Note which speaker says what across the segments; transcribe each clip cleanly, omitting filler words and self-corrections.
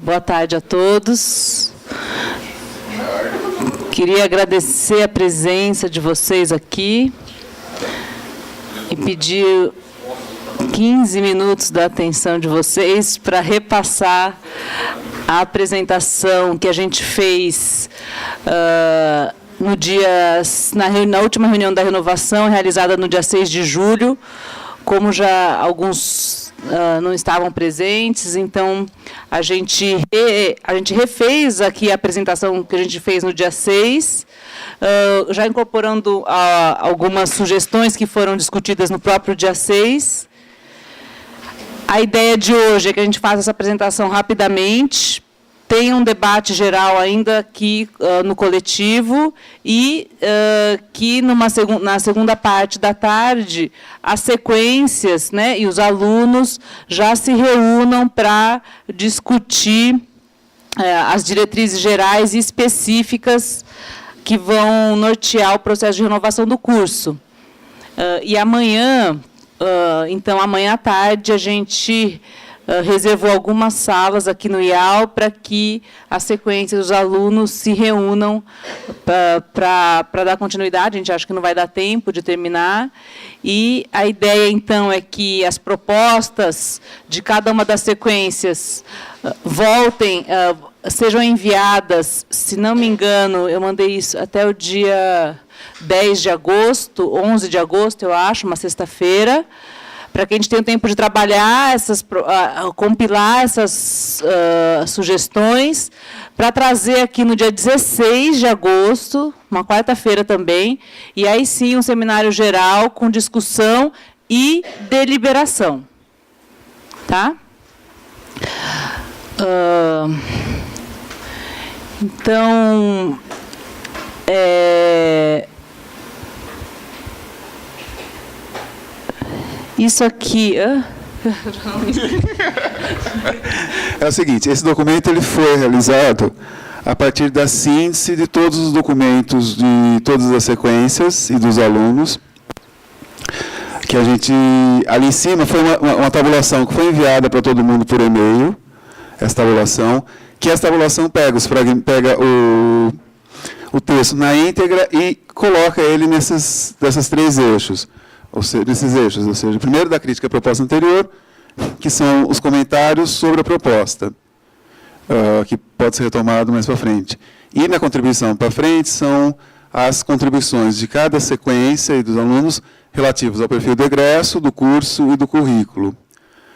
Speaker 1: Boa tarde a todos. Queria agradecer a presença de vocês aqui e pedir 15 minutos da atenção de vocês para repassar a apresentação que a gente fez na última reunião da renovação, realizada no dia 6 de julho. Como já alguns não estavam presentes, então a gente refez aqui a apresentação que a gente fez no dia 6, já incorporando algumas sugestões que foram discutidas no próprio dia 6. A ideia de hoje é que a gente faça essa apresentação rapidamente, tem um debate geral ainda aqui no coletivo e que na segunda parte da tarde as sequências, né, e os alunos já se reúnam para discutir as diretrizes gerais e específicas que vão nortear o processo de renovação do curso. E amanhã, então, amanhã à tarde, a gente reservou algumas salas aqui no IAL para que a sequência dos alunos se reúnam para dar continuidade. A gente acha que não vai dar tempo de terminar. E a ideia, então, é que as propostas de cada uma das sequências sejam enviadas, se não me engano, eu mandei isso até o dia 10 de agosto, 11 de agosto, eu acho, uma sexta-feira, para que a gente tenha tempo de trabalhar, compilar essas sugestões, para trazer aqui no dia 16 de agosto, uma quarta-feira também, e aí sim um seminário geral com discussão e deliberação. Tá? Então, isso aqui...
Speaker 2: É o seguinte, esse documento ele foi realizado a partir da síntese de todos os documentos de todas as sequências e dos alunos, que a gente, ali em cima, foi uma tabulação que foi enviada para todo mundo por e-mail, essa tabulação, que essa tabulação pega o texto na íntegra e coloca ele nesses três eixos. Ou seja, primeiro da crítica à proposta anterior, que são os comentários sobre a proposta, que pode ser retomado mais para frente. E na contribuição para frente são as contribuições de cada sequência e dos alunos relativos ao perfil do egresso, do curso e do currículo.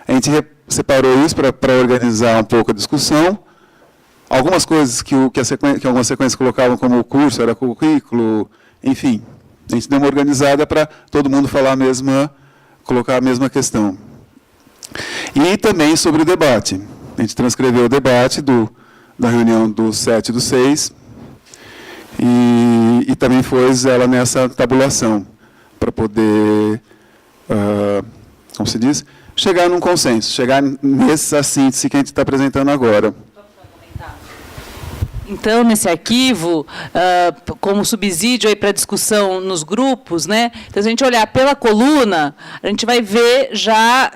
Speaker 2: A gente separou isso para organizar um pouco a discussão. Algumas coisas que algumas sequências colocavam como o curso, era currículo, enfim. A gente deu uma organizada para todo mundo colocar a mesma questão. E também sobre o debate. A gente transcreveu o debate da reunião do 7 e do 6 e também pôs ela nessa tabulação, para poder, como se diz, chegar num consenso, chegar nessa síntese que a gente está apresentando agora.
Speaker 1: Então, nesse arquivo, como subsídio para discussão nos grupos, né? Então, se a gente olhar pela coluna, a gente vai ver já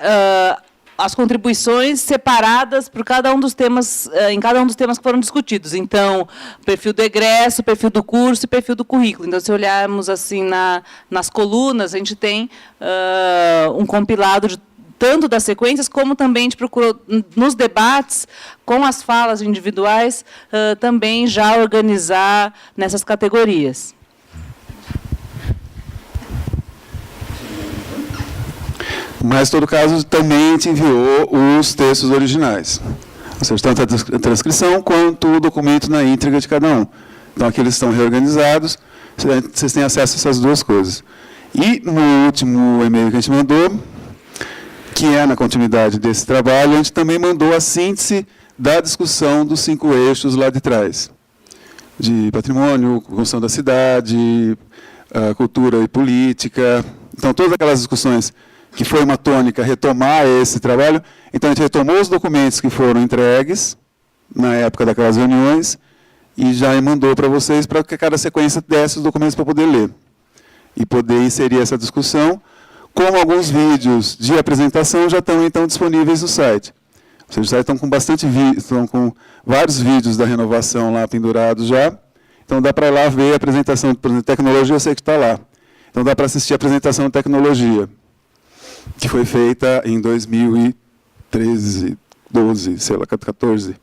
Speaker 1: as contribuições separadas por cada um dos temas, em cada um dos temas que foram discutidos. Então, perfil do egresso, perfil do curso e perfil do currículo. Então, se olharmos assim nas colunas, a gente tem um compilado de tanto das sequências, como também a gente procurou, nos debates, com as falas individuais, também já organizar nessas categorias.
Speaker 2: Mas, em todo caso, também a gente enviou os textos originais. Ou seja, tanto a transcrição quanto o documento na íntegra de cada um. Então, aqui eles estão reorganizados, vocês têm acesso a essas duas coisas. E, no último e-mail que a gente mandou, que é na continuidade desse trabalho, a gente também mandou a síntese da discussão dos 5 eixos lá de trás, de patrimônio, construção da cidade, cultura e política. Então, todas aquelas discussões que foi uma tônica retomar esse trabalho. Então, a gente retomou os documentos que foram entregues na época daquelas reuniões e já mandou para vocês para que cada sequência desse os documentos para poder ler e poder inserir essa discussão. Como alguns vídeos de apresentação já estão, então, disponíveis no site. Ou seja, os sites estão com estão com vários vídeos da renovação lá pendurados já. Então dá para ir lá ver a apresentação, por exemplo, de tecnologia, eu sei que está lá. Então dá para assistir a apresentação de tecnologia, que foi feita em 2013, 12, sei lá, 14.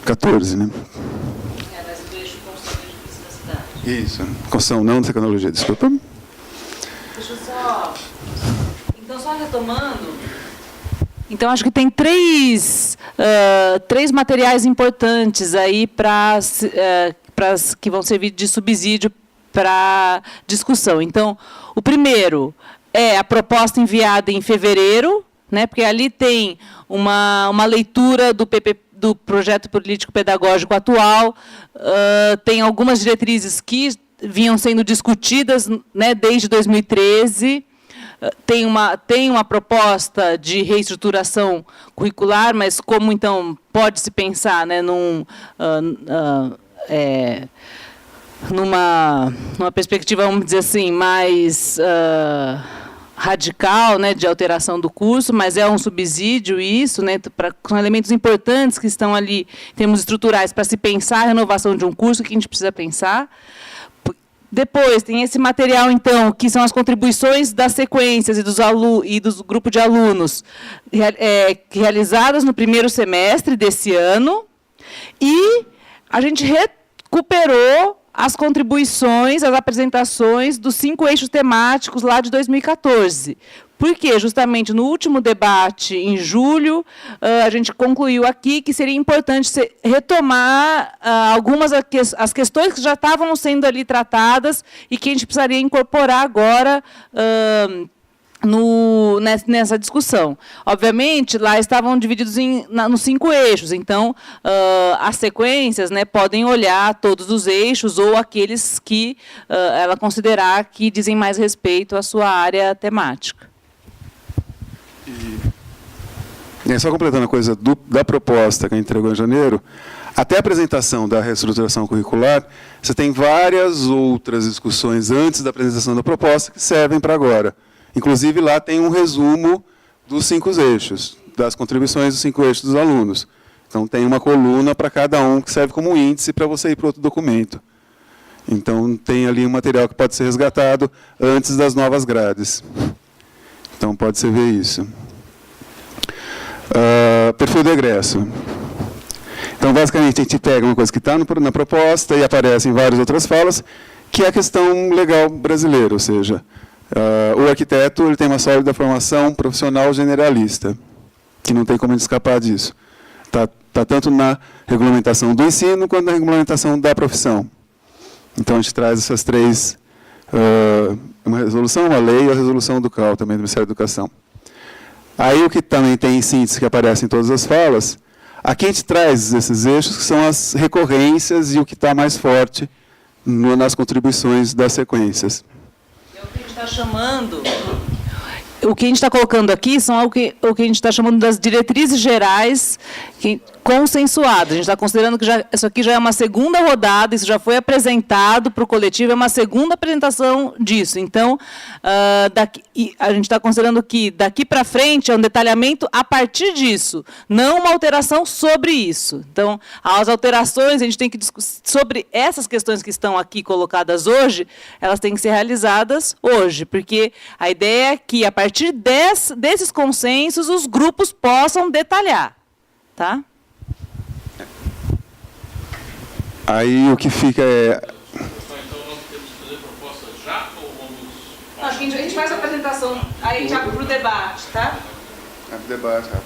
Speaker 2: 14, né?
Speaker 1: Mas o eixo construção e edifício da cidade.
Speaker 2: Isso, construção não de tecnologia, desculpa.
Speaker 1: Deixa eu só... Então, só retomando... Então, acho que tem três materiais importantes aí que vão servir de subsídio para discussão. Então, o primeiro é a proposta enviada em fevereiro, né, porque ali tem uma leitura do projeto político-pedagógico atual, tem algumas diretrizes que vinham sendo discutidas, né, desde 2013, tem uma proposta de reestruturação curricular, mas como, então, pode-se pensar, né, numa perspectiva, vamos dizer assim, mais radical, né, de alteração do curso, mas é um subsídio isso, né, são elementos importantes que estão ali, em termos estruturais, para se pensar a renovação de um curso que a gente precisa pensar. Depois, tem esse material, então, que são as contribuições das sequências e dos grupos de alunos realizadas no primeiro semestre desse ano. E a gente recuperou as contribuições, as apresentações dos 5 eixos temáticos lá de 2014. Porque, justamente, no último debate, em julho, a gente concluiu aqui que seria importante retomar algumas as questões que já estavam sendo ali tratadas e que a gente precisaria incorporar agora nessa discussão. Obviamente, lá estavam divididos nos 5 eixos, então, as sequências, né, podem olhar todos os eixos ou aqueles que ela considerar que dizem mais respeito à sua área temática.
Speaker 2: E só completando a coisa da proposta que a gente entregou em janeiro, até a apresentação da reestruturação curricular, você tem várias outras discussões antes da apresentação da proposta que servem para agora. Inclusive, lá tem um resumo dos 5 eixos, das contribuições dos 5 eixos dos alunos. Então, tem uma coluna para cada um que serve como índice para você ir para outro documento. Então, tem ali um material que pode ser resgatado antes das novas grades. Então, pode-se ver isso. Perfil do egresso. Então, basicamente, a gente pega uma coisa que está na proposta e aparece em várias outras falas, que é a questão legal brasileira, ou seja, o arquiteto ele tem uma sólida formação profissional generalista, que não tem como escapar disso. Está tanto na regulamentação do ensino, quanto na regulamentação da profissão. Então, a gente traz essas 3, uma resolução, uma lei e a resolução do CAL, também do Ministério da Educação. Aí, o que também tem em síntese, que aparece em todas as falas, aqui a gente traz esses eixos, que são as recorrências e o que está mais forte nas contribuições das sequências.
Speaker 1: É o que a gente está chamando... O que a gente está colocando aqui são o que a gente está chamando das diretrizes gerais consensuadas. A gente está considerando que isso aqui já é uma segunda rodada, isso já foi apresentado para o coletivo, é uma segunda apresentação disso. Então, a gente está considerando que daqui para frente é um detalhamento a partir disso, não uma alteração sobre isso. Então, as alterações, a gente tem que discutir sobre essas questões que estão aqui colocadas hoje, elas têm que ser realizadas hoje, porque a ideia é que, a partir desses consensos, os grupos possam detalhar. Tá?
Speaker 2: Aí o que fica é...
Speaker 3: Então nós temos que fazer proposta já ou vamos...
Speaker 1: Acho que a gente faz a apresentação, aí a gente abre para o debate, tá?
Speaker 2: Abre o debate, tá.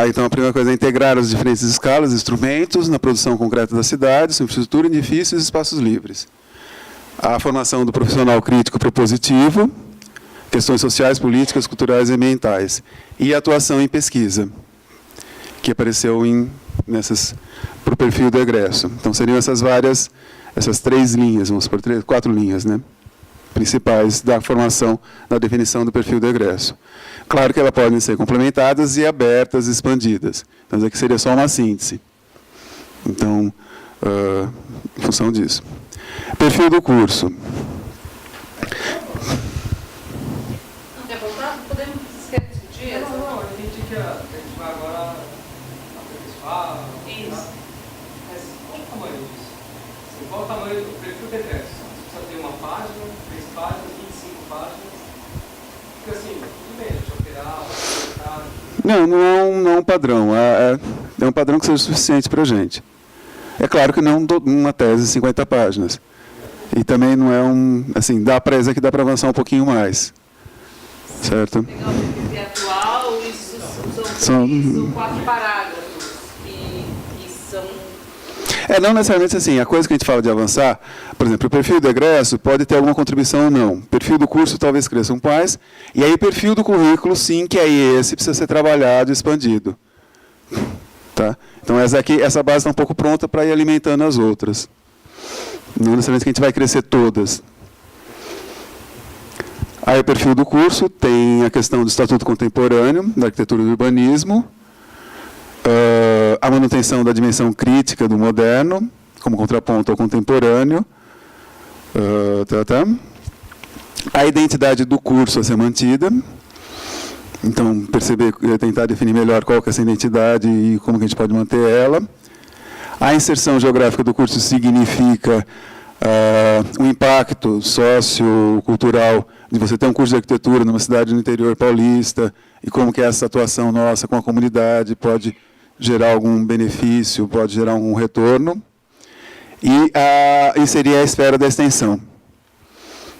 Speaker 2: Então, a primeira coisa é integrar as diferentes escalas e instrumentos na produção concreta da cidade, sua infraestrutura, edifícios e espaços livres. A formação do profissional crítico propositivo, questões sociais, políticas, culturais e ambientais. E a atuação em pesquisa, que apareceu para o perfil do egresso. Então, seriam essas 3 linhas, vamos supor, 4 linhas, né, principais da formação, da definição do perfil do egresso. Claro que elas podem ser complementadas e abertas, expandidas. Então, aqui seria só uma síntese. Então, em função disso. Perfil do curso.
Speaker 4: que a gente vai agora aperfeiçoar.
Speaker 5: Isso.
Speaker 4: Tá? Mas qual o tamanho disso? Assim, qual o tamanho do perfil de egresso? Você precisa ter uma página, 3 páginas, 25 páginas. Porque assim, tudo bem, a gente operar, apertar.
Speaker 2: Não é um padrão. É um padrão que seja suficiente para a gente. É claro que não uma tese de 50 páginas. E também não é assim, dá para avançar um pouquinho mais. Certo?
Speaker 5: Pegar o PPT atual, isso
Speaker 2: São
Speaker 5: 4 parágrafos. E são...
Speaker 2: Não necessariamente assim. A coisa que a gente fala de avançar, por exemplo, o perfil do egresso pode ter alguma contribuição ou não. O perfil do curso talvez cresçam mais. E aí o perfil do currículo, sim, que aí esse precisa ser trabalhado e expandido. Tá? Então essa base está um pouco pronta para ir alimentando as outras. Não necessariamente que a gente vai crescer todas. Aí o perfil do curso tem a questão do Estatuto Contemporâneo, da Arquitetura e do Urbanismo, a manutenção da dimensão crítica do moderno, como contraponto ao contemporâneo, a identidade do curso a ser mantida, então tentar definir melhor qual que é essa identidade e como que a gente pode manter ela. A inserção geográfica do curso significa o impacto sociocultural de você ter um curso de arquitetura numa cidade no interior paulista e como que essa atuação nossa com a comunidade pode gerar algum benefício, pode gerar um retorno. E inserir a esfera da extensão.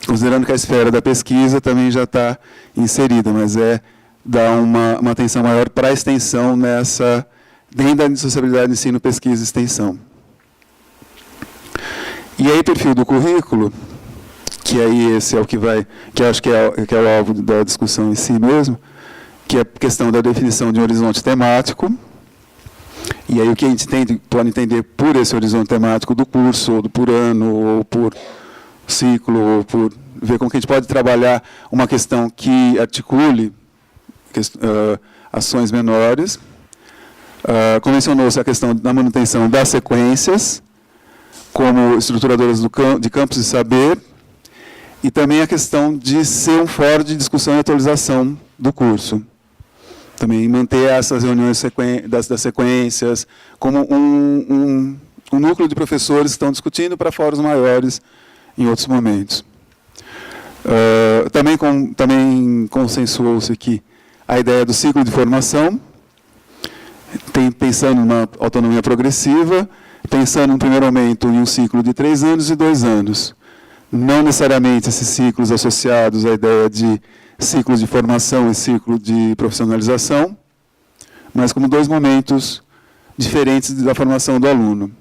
Speaker 2: Considerando que a esfera da pesquisa também já está inserida, mas dar uma atenção maior para a extensão dentro da indissociabilidade de ensino, pesquisa e extensão. E aí, perfil do currículo, que aí esse é o que eu acho que é o alvo da discussão em si mesmo, que é a questão da definição de um horizonte temático. E aí o que a gente pode entender por esse horizonte temático do curso, ou por ano, ou por ciclo, ou por ver como que a gente pode trabalhar uma questão que articule ações menores. Convencionou-se a questão da manutenção das sequências, como estruturadoras de campos de saber, e também a questão de ser um fórum de discussão e atualização do curso. Também manter essas reuniões das sequências como um núcleo de professores que estão discutindo para fóruns maiores em outros momentos. Também consensuou-se que a ideia do ciclo de formação, pensando numa autonomia progressiva, pensando, no primeiro momento, em um ciclo de 3 anos e 2 anos. Não necessariamente esses ciclos associados à ideia de ciclos de formação e ciclo de profissionalização, mas como 2 momentos diferentes da formação do aluno.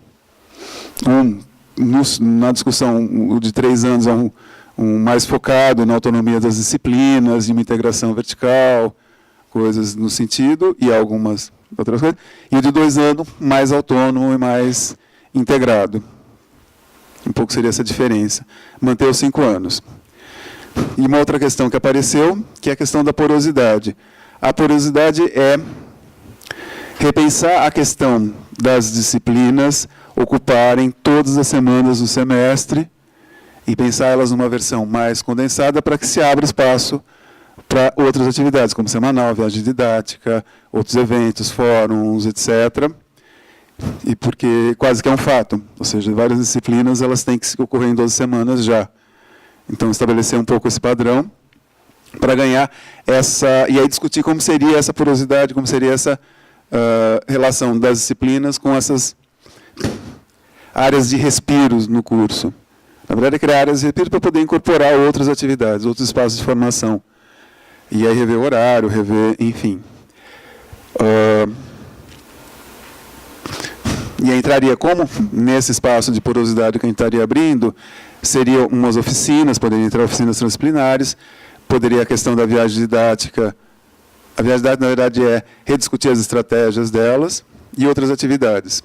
Speaker 2: Na discussão, o de 3 anos é um mais focado na autonomia das disciplinas, de uma integração vertical, coisas no sentido, e algumas outras coisas. E o de 2 anos, mais autônomo e mais integrado. Um pouco seria essa diferença. Manter os 5 anos. E uma outra questão que apareceu, que é a questão da porosidade. A porosidade é repensar a questão das disciplinas ocuparem todas as semanas do semestre e pensar elas numa versão mais condensada para que se abra espaço para outras atividades, como semanal, viagem didática, outros eventos, fóruns, etc. E porque quase que é um fato, ou seja, várias disciplinas elas têm que ocorrer em 12 semanas já. Então, estabelecer um pouco esse padrão para ganhar e aí discutir como seria essa porosidade, como seria essa relação das disciplinas com essas áreas de respiros no curso. Na verdade, é criar áreas de respiro para poder incorporar outras atividades, outros espaços de formação. E aí rever o horário, enfim. E aí entraria como, nesse espaço de porosidade que a gente estaria abrindo, seriam umas oficinas, poderiam entrar oficinas transdisciplinares, poderia a questão da viagem didática. A viagem didática, na verdade, é rediscutir as estratégias delas e outras atividades.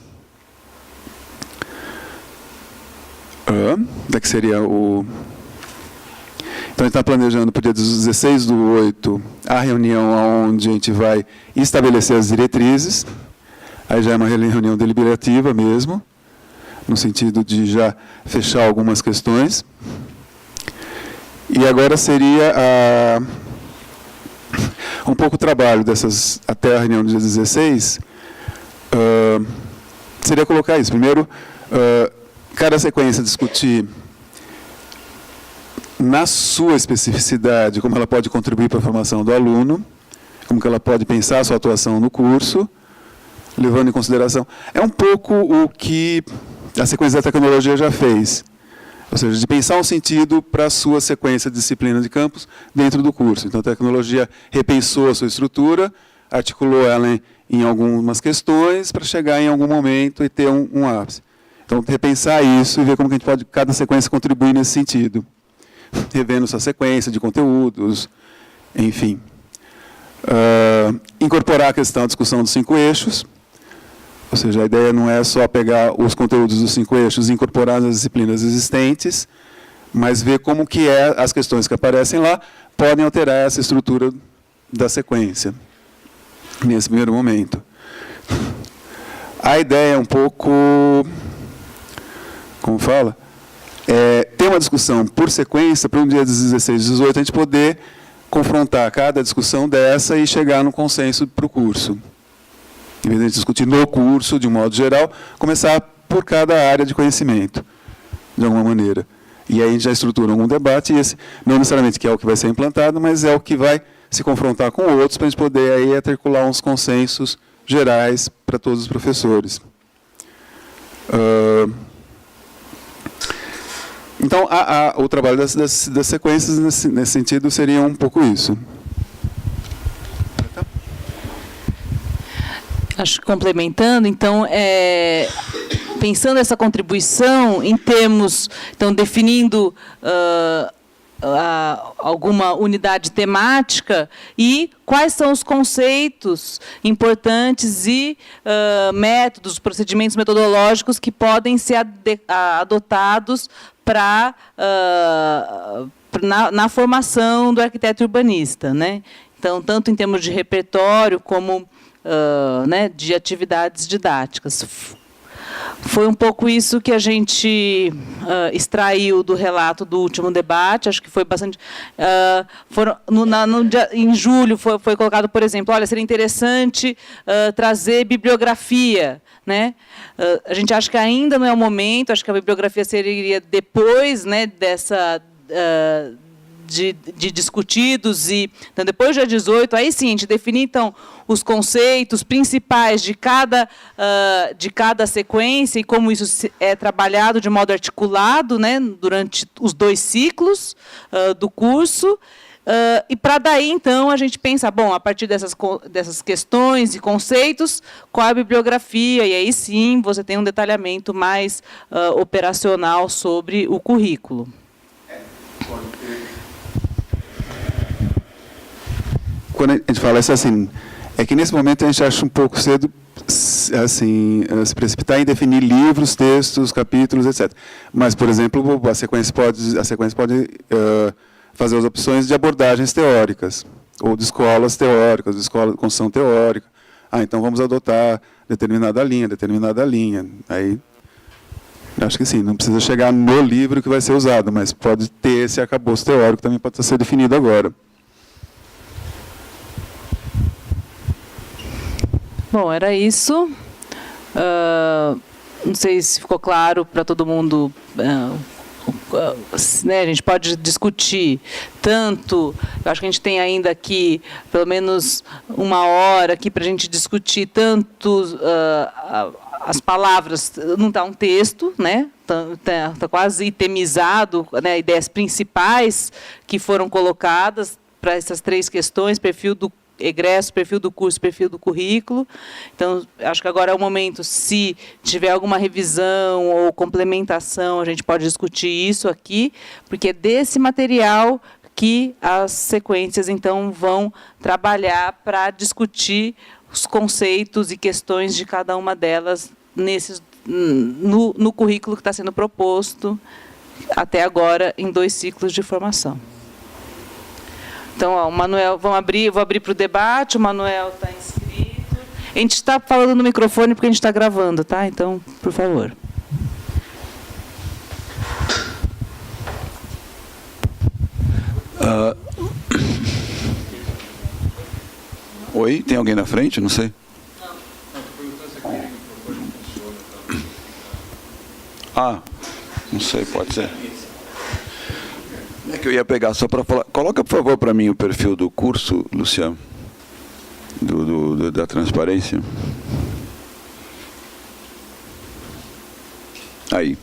Speaker 2: Daqui seria o... Então, a gente está planejando para o dia 16/8 a reunião onde a gente vai estabelecer as diretrizes. Aí já é uma reunião deliberativa mesmo, no sentido de já fechar algumas questões. E agora seria um pouco o trabalho dessas, até a reunião do dia 16, seria colocar isso. Primeiro, cada sequência discutir na sua especificidade como ela pode contribuir para a formação do aluno, como que ela pode pensar a sua atuação no curso, levando em consideração. É um pouco o que a sequência da tecnologia já fez. Ou seja, de pensar um sentido para a sua sequência de disciplina de campus dentro do curso. Então, a tecnologia repensou a sua estrutura, articulou ela em algumas questões para chegar em algum momento e ter um ápice. Então, repensar isso e ver como que a gente pode, cada sequência, contribuir nesse sentido. Revendo sua sequência de conteúdos, enfim. Incorporar a questão, a discussão dos 5 eixos. Ou seja, a ideia não é só pegar os conteúdos dos 5 eixos e incorporar nas disciplinas existentes, mas ver como que as questões que aparecem lá podem alterar essa estrutura da sequência, nesse primeiro momento. A ideia é um pouco, como fala, ter uma discussão por sequência, para um dia 16 e 18, a gente poder confrontar cada discussão dessa e chegar no consenso para o curso. Em vez de discutir no curso, de um modo geral, começar por cada área de conhecimento, de alguma maneira. E aí a gente já estrutura algum debate, e esse não necessariamente que é o que vai ser implantado, mas é o que vai se confrontar com outros, para a gente poder aí articular uns consensos gerais para todos os professores. Então, o trabalho das sequências, nesse sentido, seria um pouco isso.
Speaker 1: Acho que complementando, então, pensando essa contribuição em termos, então, definindo alguma unidade temática e quais são os conceitos importantes e métodos, procedimentos metodológicos que podem ser adotados na formação do arquiteto urbanista, né? Então, tanto em termos de repertório como de atividades didáticas. Foi um pouco isso que a gente extraiu do relato do último debate. Acho que foi bastante. Em julho foi colocado, por exemplo, olha, seria interessante trazer bibliografia, né? A gente acha que ainda não é o momento. Acho que a bibliografia seria depois, né, dessa de discutidos e então, depois do dia 18, aí sim a gente definir então os conceitos principais de cada sequência e como isso é trabalhado de modo articulado, né, durante os 2 ciclos do curso. E para daí, então, a gente pensa, bom, a partir dessas questões e conceitos, qual é a bibliografia? E aí sim você tem um detalhamento mais operacional sobre o currículo.
Speaker 2: Quando a gente fala isso assim, é que nesse momento a gente acha um pouco cedo assim, se precipitar em definir livros, textos, capítulos, etc. Mas, por exemplo, a sequência pode fazer as opções de abordagens teóricas, ou de escolas teóricas, de escola de construção teórica. Então vamos adotar determinada linha. Aí, acho que sim, não precisa chegar no livro que vai ser usado, mas pode ter esse arcabouço teórico que também pode ser definido agora.
Speaker 1: Bom, era isso. Não sei se ficou claro para todo mundo. Né, a gente pode discutir tanto. Eu acho que a gente tem ainda aqui pelo menos 1 hora aqui para a gente discutir tanto as palavras. Não está um texto, né? Está quase itemizado, né, ideias principais que foram colocadas para essas 3 questões: perfil do egresso, perfil do curso, perfil do currículo. Então, acho que agora é o momento, se tiver alguma revisão ou complementação, a gente pode discutir isso aqui, porque é desse material que as sequências, então, vão trabalhar para discutir os conceitos e questões de cada uma delas no currículo que está sendo proposto até agora em 2 ciclos de formação. Então, o Manuel, vou abrir para o debate, o Manuel está inscrito. A gente está falando no microfone porque a gente está gravando, tá? Então, por favor.
Speaker 6: Oi, tem alguém na frente? Não sei. Ah, não sei, pode ser. É que eu ia pegar só para falar. Coloca, por favor, para mim o perfil do curso, Luciano, da transparência. Aí.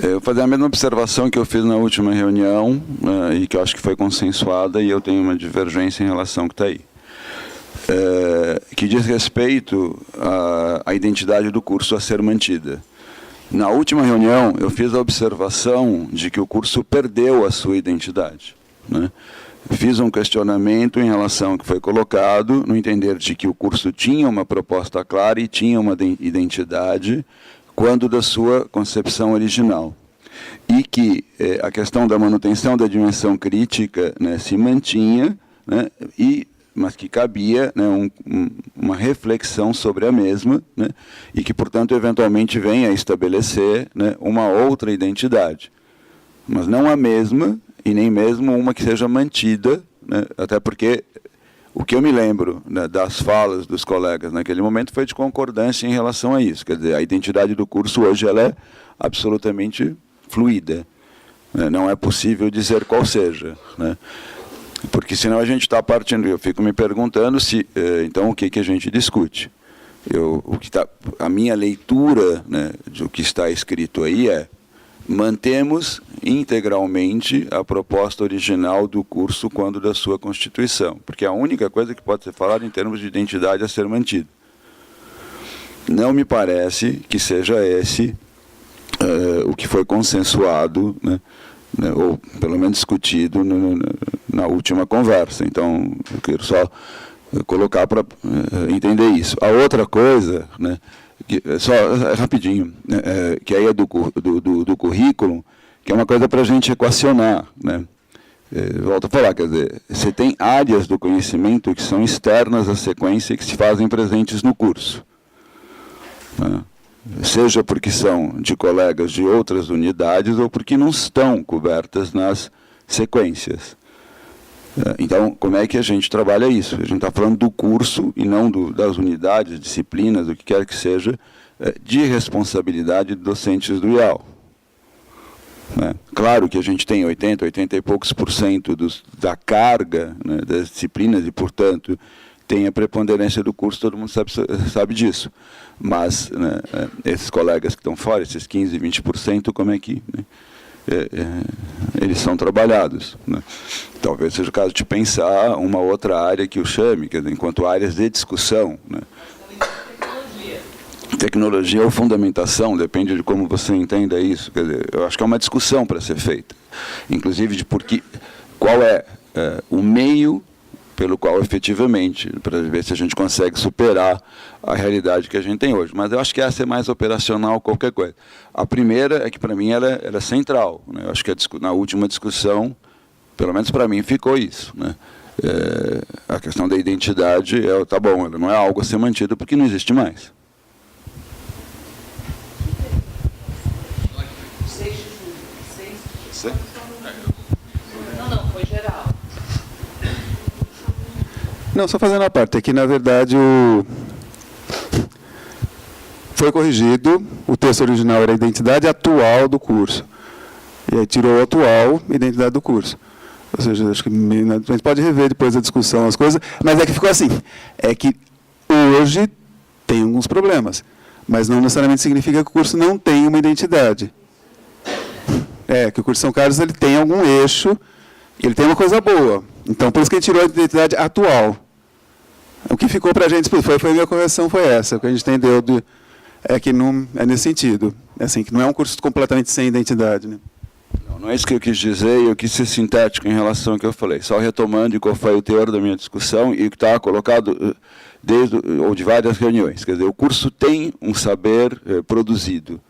Speaker 6: Eu vou fazer a mesma observação que eu fiz na última reunião, e que eu acho que foi consensuada, e eu tenho uma divergência em relação ao que está aí. Que diz respeito à identidade do curso a ser mantida. Na última reunião, eu fiz a observação de que o curso perdeu a sua identidade, né? Fiz um questionamento em relação ao que foi colocado, no entender de que o curso tinha uma proposta clara e tinha uma identidade quando da sua concepção original. E que a questão da manutenção da dimensão crítica, né, se mantinha, né, mas que cabia, né, uma reflexão sobre a mesma, né, e que, portanto, eventualmente venha a estabelecer, né, uma outra identidade. Mas não a mesma, e nem mesmo uma que seja mantida, né, até porque o que eu me lembro, né, das falas dos colegas naquele momento foi de concordância em relação a isso. Quer dizer, a identidade do curso hoje ela é absolutamente fluida, né, não é possível dizer qual seja, né. Porque senão a gente está partindo, eu fico me perguntando se, então, o que a gente discute. A minha leitura, né, do que está escrito aí é: mantemos integralmente a proposta original do curso quando da sua constituição, porque é a única coisa que pode ser falada em termos de identidade a ser mantida. Não me parece que seja esse o que foi consensuado, né, ou pelo menos discutido na última conversa. Então, eu quero só colocar para entender isso. A outra coisa, né, só rapidinho, que aí é do currículo, que é uma coisa para a gente equacionar, né? Volto a falar, quer dizer, você tem áreas do conhecimento que são externas à sequência e que se fazem presentes no curso, né? Seja porque são de colegas de outras unidades ou porque não estão cobertas nas sequências. Então, como é que a gente trabalha isso? A gente está falando do curso e não das unidades, disciplinas, o que quer que seja, de responsabilidade de docentes do IAL. Claro que a gente tem 80 e poucos % da carga, né, das disciplinas e, portanto, tem a preponderância do curso, todo mundo sabe disso. Mas, né, esses colegas que estão fora, esses 15, 20%, como é que, né, eles são trabalhados, né? Talvez seja o caso de pensar uma outra área que o chame, quer dizer, enquanto áreas de discussão, né? Tecnologia ou fundamentação, depende de como você entenda isso. Quer dizer, eu acho que é uma discussão para ser feita, inclusive de qual é o meio pelo qual, efetivamente, para ver se a gente consegue superar a realidade que a gente tem hoje. Mas eu acho que essa é mais operacional qualquer coisa. A primeira é que, para mim, ela é central, né? Eu acho que na última discussão, pelo menos para mim, ficou isso, né? A questão da identidade, tá bom, ela não é algo a ser mantido porque não existe mais.
Speaker 5: 6 de julho. Não, foi geral.
Speaker 2: Não, só fazendo a parte, é que, na verdade, foi corrigido, o texto original era a identidade atual do curso. E aí tirou a atual identidade do curso. Ou seja, acho que a gente pode rever depois a discussão, as coisas, mas é que ficou assim, é que hoje tem alguns problemas, mas não necessariamente significa que o curso não tem uma identidade. Que o curso São Carlos ele tem algum eixo, ele tem uma coisa boa. Então, por isso que ele tirou a identidade atual. O que ficou para a gente, foi a minha correção, foi essa. O que a gente entendeu é que não é nesse sentido. É assim, que não é um curso completamente sem identidade, né?
Speaker 6: Não é isso que eu quis dizer, eu quis ser sintético em relação ao que eu falei. Só retomando qual foi o teor da minha discussão e o que está colocado de várias reuniões. Quer dizer, o curso tem um saber produzido,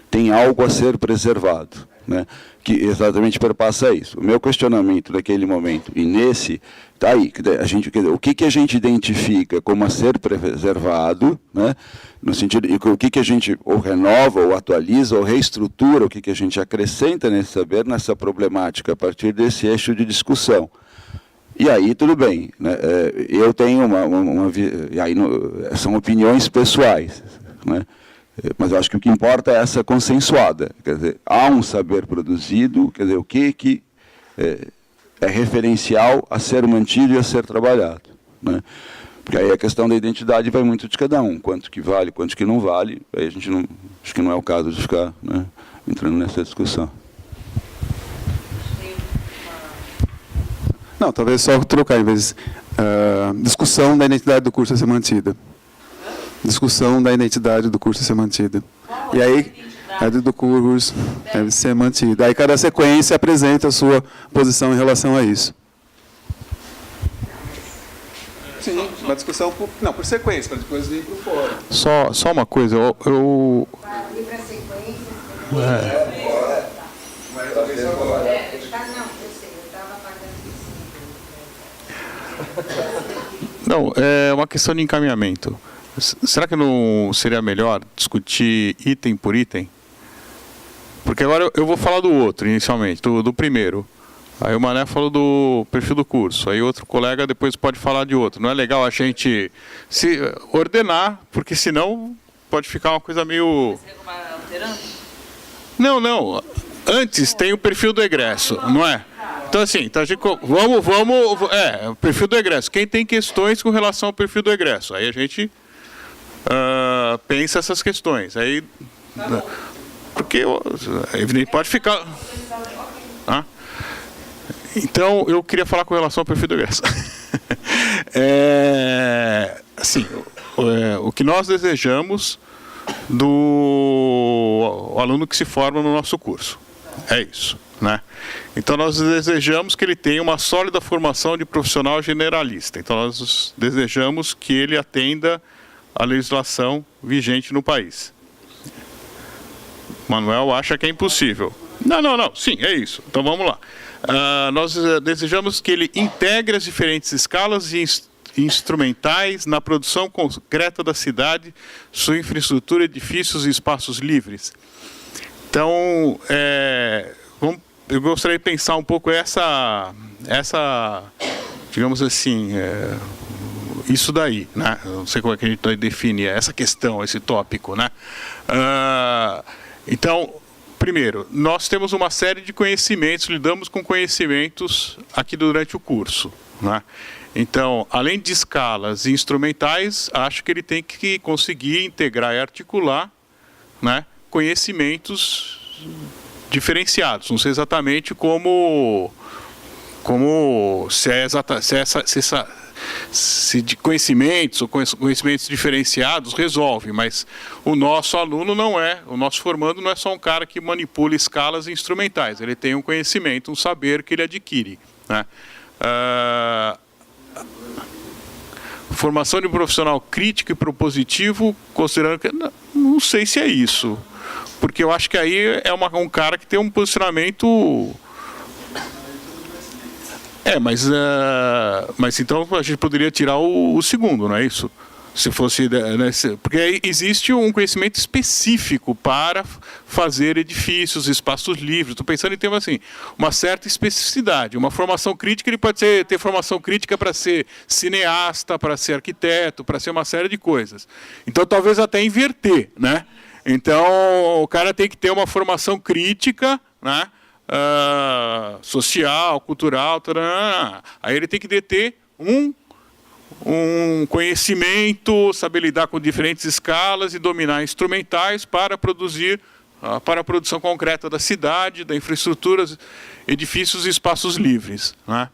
Speaker 6: tem algo a ser preservado, né, que exatamente perpassa isso. O meu questionamento naquele momento, e nesse, está aí, o que a gente identifica como a ser preservado, né, no sentido, e o que a gente ou renova, ou atualiza, ou reestrutura, o que a gente acrescenta nesse saber, nessa problemática, a partir desse eixo de discussão. E aí, tudo bem. Né? Eu tenho e aí são opiniões pessoais. Né? Mas eu acho que o que importa é essa consensuada. Quer dizer, há um saber produzido, quer dizer, o que é referencial a ser mantido e a ser trabalhado. Né? Porque aí a questão da identidade vai muito de cada um. Quanto que vale, quanto que não vale. Aí a gente não, acho que não é o caso de ficar, né, entrando nessa discussão.
Speaker 2: Não, talvez só trocar, em vez discussão da identidade do curso a ser mantida. Discussão da identidade do curso a ser mantida. E aí, a do curso deve ser mantida. Aí cada sequência apresenta a sua posição em relação a isso. Sim, uma discussão por sequência, para depois vir para o fórum.
Speaker 7: Só uma coisa, eu...
Speaker 8: Ir para a sequência.
Speaker 7: Não, é uma questão de encaminhamento. Será que não seria melhor discutir item por item? Porque agora eu vou falar do outro, inicialmente, do primeiro. Aí o Mané falou do perfil do curso, aí outro colega depois pode falar de outro. Não é legal a gente se ordenar, porque senão pode ficar uma coisa meio... Não. Antes tem o perfil do egresso, não é? Então assim, o perfil do egresso. Quem tem questões com relação ao perfil do egresso? Aí a gente pensa essas questões. Aí, porque evidente pode ficar... Então, eu queria falar com relação ao perfil do egresso. Assim, o que nós desejamos do aluno que se forma no nosso curso. É isso, né? Então, nós desejamos que ele tenha uma sólida formação de profissional generalista. Então, nós desejamos que ele atenda à legislação vigente no país. Manuel acha que é impossível. Não. Sim, é isso. Então, vamos lá. Nós desejamos que ele integre as diferentes escalas e instrumentais na produção concreta da cidade, sua infraestrutura, edifícios e espaços livres. Então, eu gostaria de pensar um pouco essa digamos assim, isso daí, né? Não sei como é que a gente define essa questão, esse tópico, né? Então, primeiro, nós temos uma série de conhecimentos, lidamos com conhecimentos aqui durante o curso, né? Então, além de escalas e instrumentais, acho que ele tem que conseguir integrar e articular, né, conhecimentos diferenciados. Não sei exatamente se de conhecimentos ou conhecimentos diferenciados resolve, mas o nosso aluno não é, o nosso formando não é só um cara que manipula escalas instrumentais, ele tem um conhecimento, um saber que ele adquire, né? Formação de um profissional crítico e propositivo, considerando que não sei se é isso, porque eu acho que aí é um cara que tem um posicionamento... mas então a gente poderia tirar o segundo, não é isso? Se fosse, né, porque aí existe um conhecimento específico para fazer edifícios, espaços livres. Estou pensando em termos assim, uma certa especificidade. Uma formação crítica, ele pode ter formação crítica para ser cineasta, para ser arquiteto, para ser uma série de coisas. Então talvez até inverter, né? Então o cara tem que ter uma formação crítica, né? Social, cultural, aí ele tem que ter um conhecimento, saber lidar com diferentes escalas e dominar instrumentais para produzir, para a produção concreta da cidade, da infraestrutura, edifícios e espaços livres, né?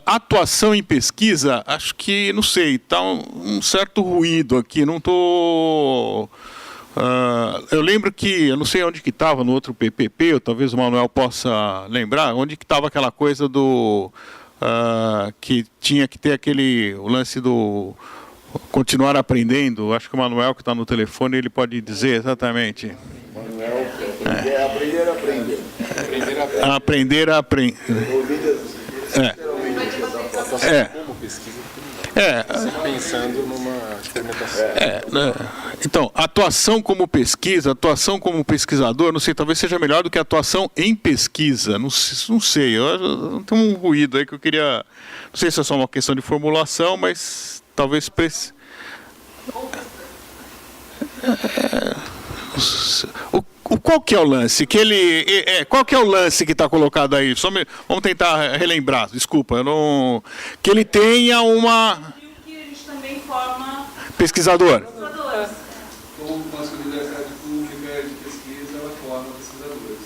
Speaker 7: Atuação em pesquisa, acho que, não sei, está um certo ruído aqui, não estou... eu lembro que, eu não sei onde que estava no outro PPP, ou talvez o Manuel possa lembrar, onde que estava aquela coisa do... que tinha que ter o lance do continuar aprendendo. Acho que o Manuel, que está no telefone, ele pode dizer exatamente.
Speaker 6: Manuel, aprender a aprender.
Speaker 7: Aprender a aprender.
Speaker 8: Pensando numa experimentação.
Speaker 7: Né? Então, atuação como pesquisa, atuação como pesquisador, não sei, talvez seja melhor do que atuação em pesquisa. Não sei, eu tenho um ruído aí que eu queria... Não sei se é só uma questão de formulação, mas talvez... Qual que é o lance? Qual que é o lance que está colocado aí? Vamos tentar relembrar, desculpa. Que ele tenha uma...
Speaker 5: E o que a gente também forma...
Speaker 7: Pesquisador.
Speaker 5: Pesquisadores.
Speaker 4: Ou com a solidariedade pública de pesquisa, ela forma pesquisadores.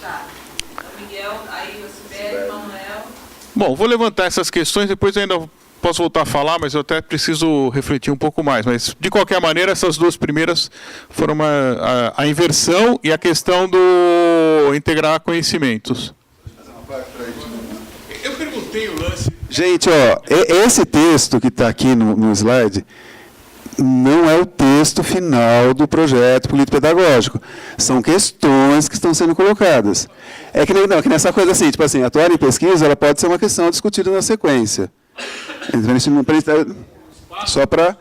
Speaker 5: Tá. Então, Miguel, aí o Sibeli, Manuel...
Speaker 7: Bom, vou levantar essas questões, depois ainda posso voltar a falar, mas eu até preciso refletir um pouco mais. Mas, de qualquer maneira, essas duas primeiras foram a inversão e a questão do integrar conhecimentos. Eu perguntei o lance...
Speaker 2: Gente, esse texto que está aqui no slide não é o texto final do projeto político-pedagógico. São questões que estão sendo colocadas. É que nessa coisa assim, tipo assim, atuar em pesquisa, ela pode ser uma questão discutida na sequência. Só para...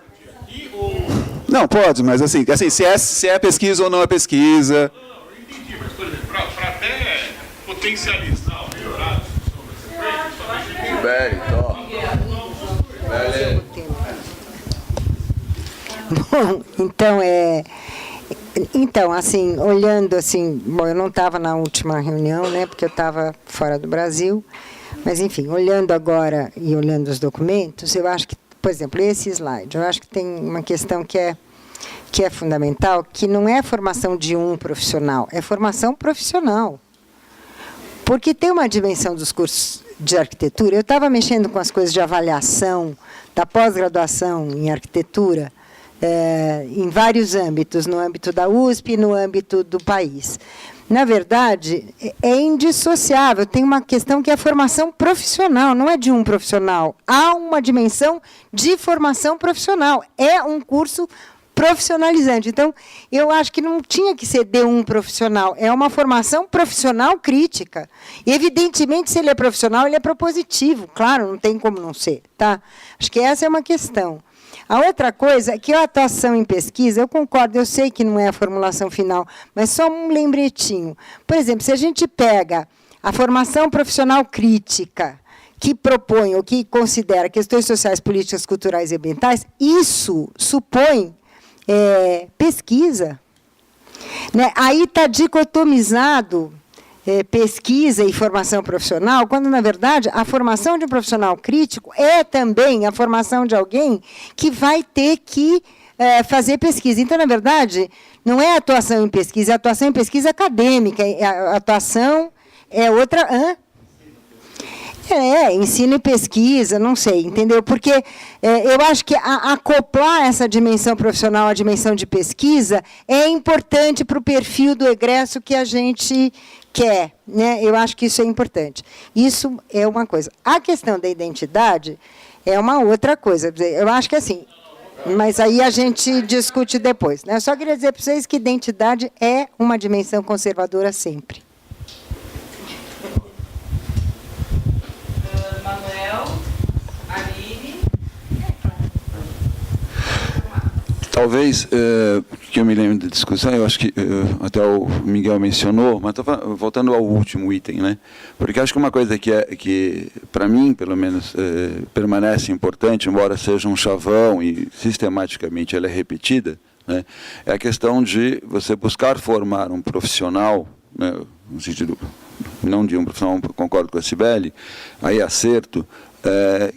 Speaker 2: Não, pode, mas assim se é pesquisa ou não é pesquisa.
Speaker 7: Não, eu entendi, mas, por exemplo, para até potencializar ou melhorar a discussão da sequência,
Speaker 9: Bom, então, assim, olhando assim, bom, eu não estava na última reunião, né, porque eu estava fora do Brasil, mas, enfim, olhando agora e olhando os documentos, eu acho que, por exemplo, esse slide, eu acho que tem uma questão que é fundamental, que não é a formação de um profissional, é formação profissional. Porque tem uma dimensão dos cursos de arquitetura, eu estava mexendo com as coisas de avaliação da pós-graduação em arquitetura, em vários âmbitos, no âmbito da USP e no âmbito do país. Na verdade, é indissociável, tem uma questão que é a formação profissional, não é de um profissional. Há uma dimensão de formação profissional, é um curso profissionalizante. Então, eu acho que não tinha que ser de um profissional, é uma formação profissional crítica. E, evidentemente, se ele é profissional, ele é propositivo, claro, não tem como não ser. Tá? Acho que essa é uma questão. A outra coisa é que a atuação em pesquisa, eu concordo, eu sei que não é a formulação final, mas só um lembretinho. Por exemplo, se a gente pega a formação profissional crítica, que propõe ou que considera questões sociais, políticas, culturais e ambientais, isso supõe pesquisa. Né? Aí está dicotomizado pesquisa e formação profissional, quando, na verdade, a formação de um profissional crítico é também a formação de alguém que vai ter que fazer pesquisa. Então, na verdade, não é atuação em pesquisa, é atuação em pesquisa acadêmica. A atuação é outra... ensino e pesquisa, não sei, entendeu? Porque eu acho que acoplar essa dimensão profissional à dimensão de pesquisa é importante para o perfil do egresso que a gente quer, né? Eu acho que isso é importante. Isso é uma coisa. A questão da identidade é uma outra coisa. Eu acho que assim, mas aí a gente discute depois, né? Eu só queria dizer para vocês que identidade é uma dimensão conservadora sempre.
Speaker 5: Manuel, Aline.
Speaker 6: Talvez, que eu me lembro da discussão, eu acho que até o Miguel mencionou, mas estou voltando ao último item, né? Porque acho que uma coisa que para mim, pelo menos, permanece importante, embora seja um chavão e sistematicamente ela é repetida, né? É a questão de você buscar formar um profissional, né, no sentido, não de um profissional, concordo com a Sibeli, aí acerto,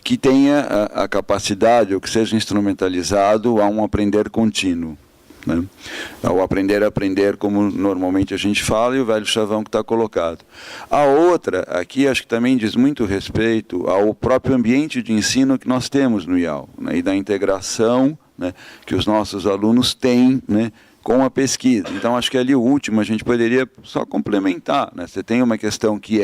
Speaker 6: que tenha a capacidade, ou que seja instrumentalizado a um aprender contínuo. Né? Ao aprender a aprender, como normalmente a gente fala, e o velho chavão que está colocado. A outra, aqui, acho que também diz muito respeito ao próprio ambiente de ensino que nós temos no IAL, né? E da integração, né, que os nossos alunos têm, né, com a pesquisa. Então, acho que ali o último a gente poderia só complementar, né? Você tem uma questão que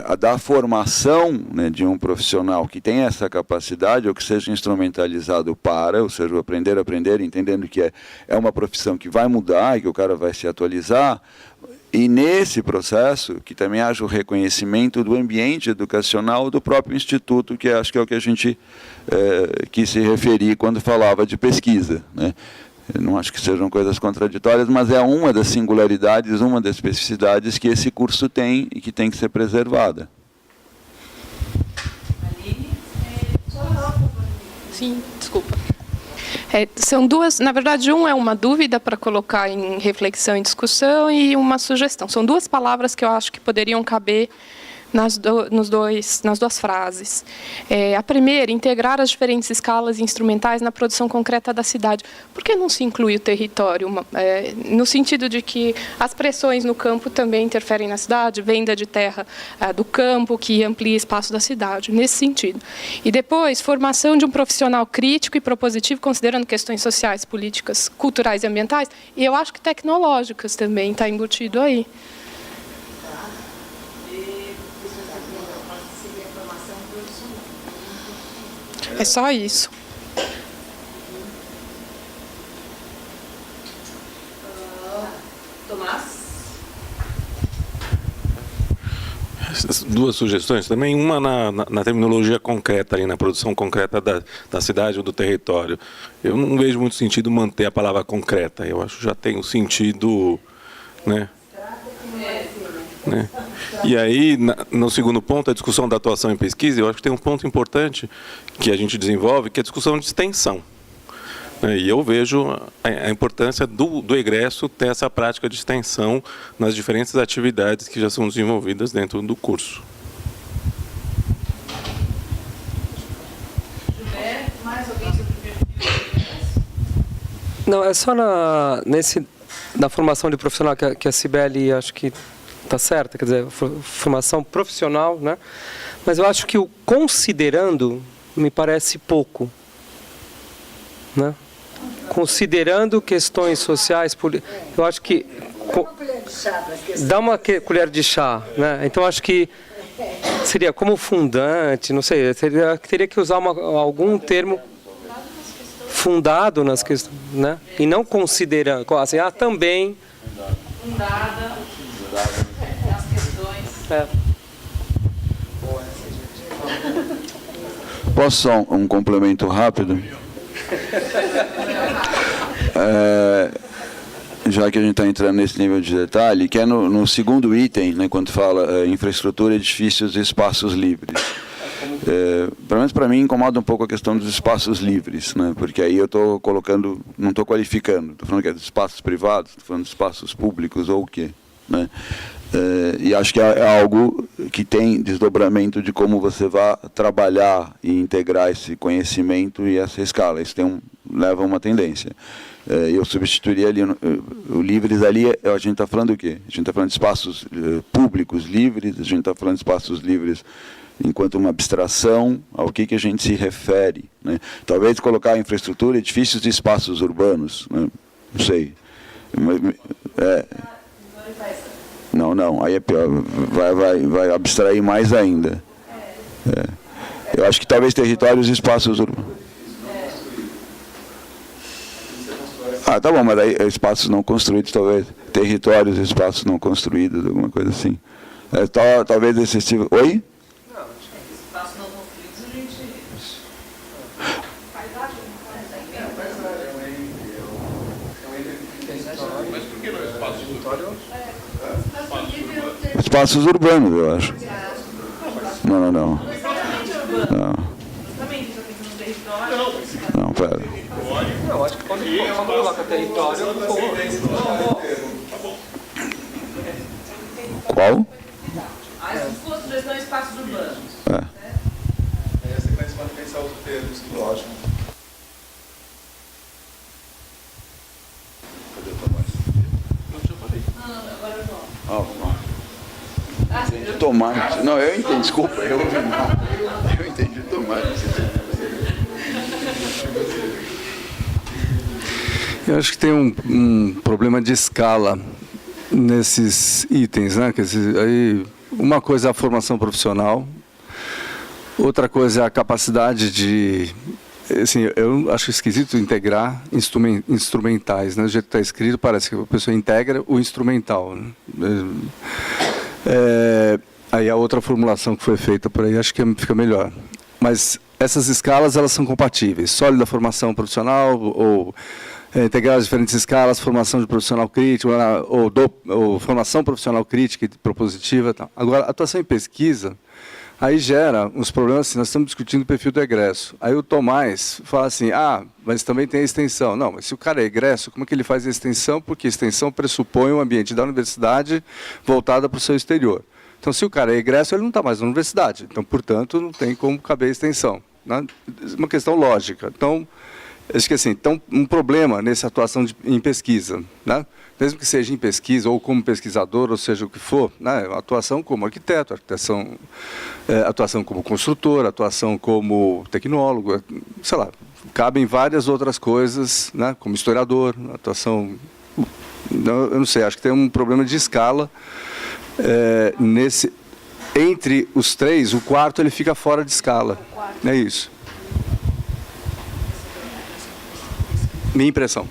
Speaker 6: a da formação, né, de um profissional que tem essa capacidade, ou que seja instrumentalizado para, ou seja, o aprender, entendendo que é uma profissão que vai mudar e que o cara vai se atualizar, E nesse processo, que também haja o reconhecimento do ambiente educacional do próprio Instituto, que acho que é o que a gente quis se referir quando falava de pesquisa, né? Eu não acho que sejam coisas contraditórias, mas é uma das singularidades, uma das especificidades que esse curso tem e que tem que ser preservada.
Speaker 10: Sim, desculpa. São duas, na verdade, é uma dúvida para colocar em reflexão e discussão e uma sugestão. São duas palavras que eu acho que poderiam caber nas duas frases. A primeira, integrar as diferentes escalas instrumentais na produção concreta da cidade. Por que não se inclui o território? No sentido de que as pressões no campo também interferem na cidade, venda de terra do campo, que amplia espaço da cidade, nesse sentido. E depois, formação de um profissional crítico e propositivo, considerando questões sociais, políticas, culturais e ambientais, e eu acho que tecnológicas também está embutido aí. É só isso.
Speaker 5: Tomás?
Speaker 8: Duas sugestões também, uma na terminologia concreta, ali, na produção concreta da cidade ou do território. Eu não vejo muito sentido manter a palavra concreta, eu acho que já tem um sentido, né? E aí, no segundo ponto, a discussão da atuação em pesquisa, eu acho que tem um ponto importante que a gente desenvolve, que é a discussão de extensão. E eu vejo a importância do egresso ter essa prática de extensão nas diferentes atividades que já são desenvolvidas dentro do curso.
Speaker 5: Gilberto, mais alguém sobre o perfil?
Speaker 4: Não, é só na formação de profissional que a Cibele acho que está certa, quer dizer, formação profissional, né? Mas eu acho que o considerando me parece pouco, né? Considerando questões sociais, eu acho que dá uma colher de chá, né? Então acho que seria como fundante, não sei, teria que usar algum termo fundado nas questões, né? E não considerando, assim, também
Speaker 5: Fundada as questões.
Speaker 6: Posso só um complemento rápido? Já que a gente está entrando nesse nível de detalhe, que é no segundo item, né, quando fala infraestrutura, edifícios e espaços livres. Pelo menos para mim incomoda um pouco a questão dos espaços livres, né, porque aí eu estou colocando, não estou qualificando, estou falando que é dos espaços privados, estou falando dos espaços públicos ou o quê, né? E acho que é algo que tem desdobramento de como você vai trabalhar e integrar esse conhecimento e essa escala. Isso leva a uma tendência. Eu substituiria ali, o livres ali, a gente está falando o quê? A gente está falando de espaços públicos livres, a gente está falando de espaços livres enquanto uma abstração ao que a gente se refere, né? Talvez colocar infraestrutura, edifícios e espaços urbanos, né? Não sei. Não, aí é pior, vai abstrair mais ainda. Eu acho que talvez territórios e espaços urbanos. Tá bom, mas aí espaços não construídos, talvez. Territórios e espaços não construídos, alguma coisa assim. Talvez excessivo. Oi?
Speaker 5: Não, espaços não construídos a gente...
Speaker 3: Mas por que não espaços urbanos?
Speaker 6: Espaços urbanos, eu acho. Não. Não, pera.
Speaker 4: Não, acho que quando coloca território,
Speaker 6: Qual?
Speaker 5: As construções são espaços urbanos.
Speaker 2: Aí você vai pensar os termos, lógico. Cadê o Tomás?
Speaker 5: Agora eu vou.
Speaker 6: Tomate. Não, eu entendi, desculpa. Eu entendi tomate.
Speaker 11: Eu acho que tem um problema de escala nesses itens, né? Quer dizer, aí, uma coisa é a formação profissional, outra coisa é a capacidade de assim, eu acho esquisito integrar instrumentais, né? Do jeito que está escrito, parece que a pessoa integra o instrumental, né? Aí a outra formulação que foi feita por aí, acho que fica melhor. Mas essas escalas, elas são compatíveis. Sólida formação profissional, ou integrar as diferentes escalas, formação de profissional crítico, ou formação profissional crítica e propositiva. Tal. Agora, atuação em pesquisa, aí gera uns problemas assim, nós estamos discutindo o perfil do egresso. Aí o Tomás fala assim, mas também tem a extensão. Não, mas se o cara é egresso, como é que ele faz a extensão? Porque a extensão pressupõe um ambiente da universidade voltada para o seu exterior. Então, se o cara é egresso, ele não está mais na universidade. Então, portanto, não tem como caber a extensão. Né? Uma questão lógica. Então, acho que assim, então, um problema nessa atuação em pesquisa, né? Mesmo que seja em pesquisa ou como pesquisador, ou seja o que for, né? Atuação como arquiteto, atuação como construtor, atuação como tecnólogo, sei lá, cabem várias outras coisas, né? Como historiador, atuação, eu não sei, acho que tem um problema de escala entre os três, o quarto ele fica fora de escala, é isso. Minha impressão.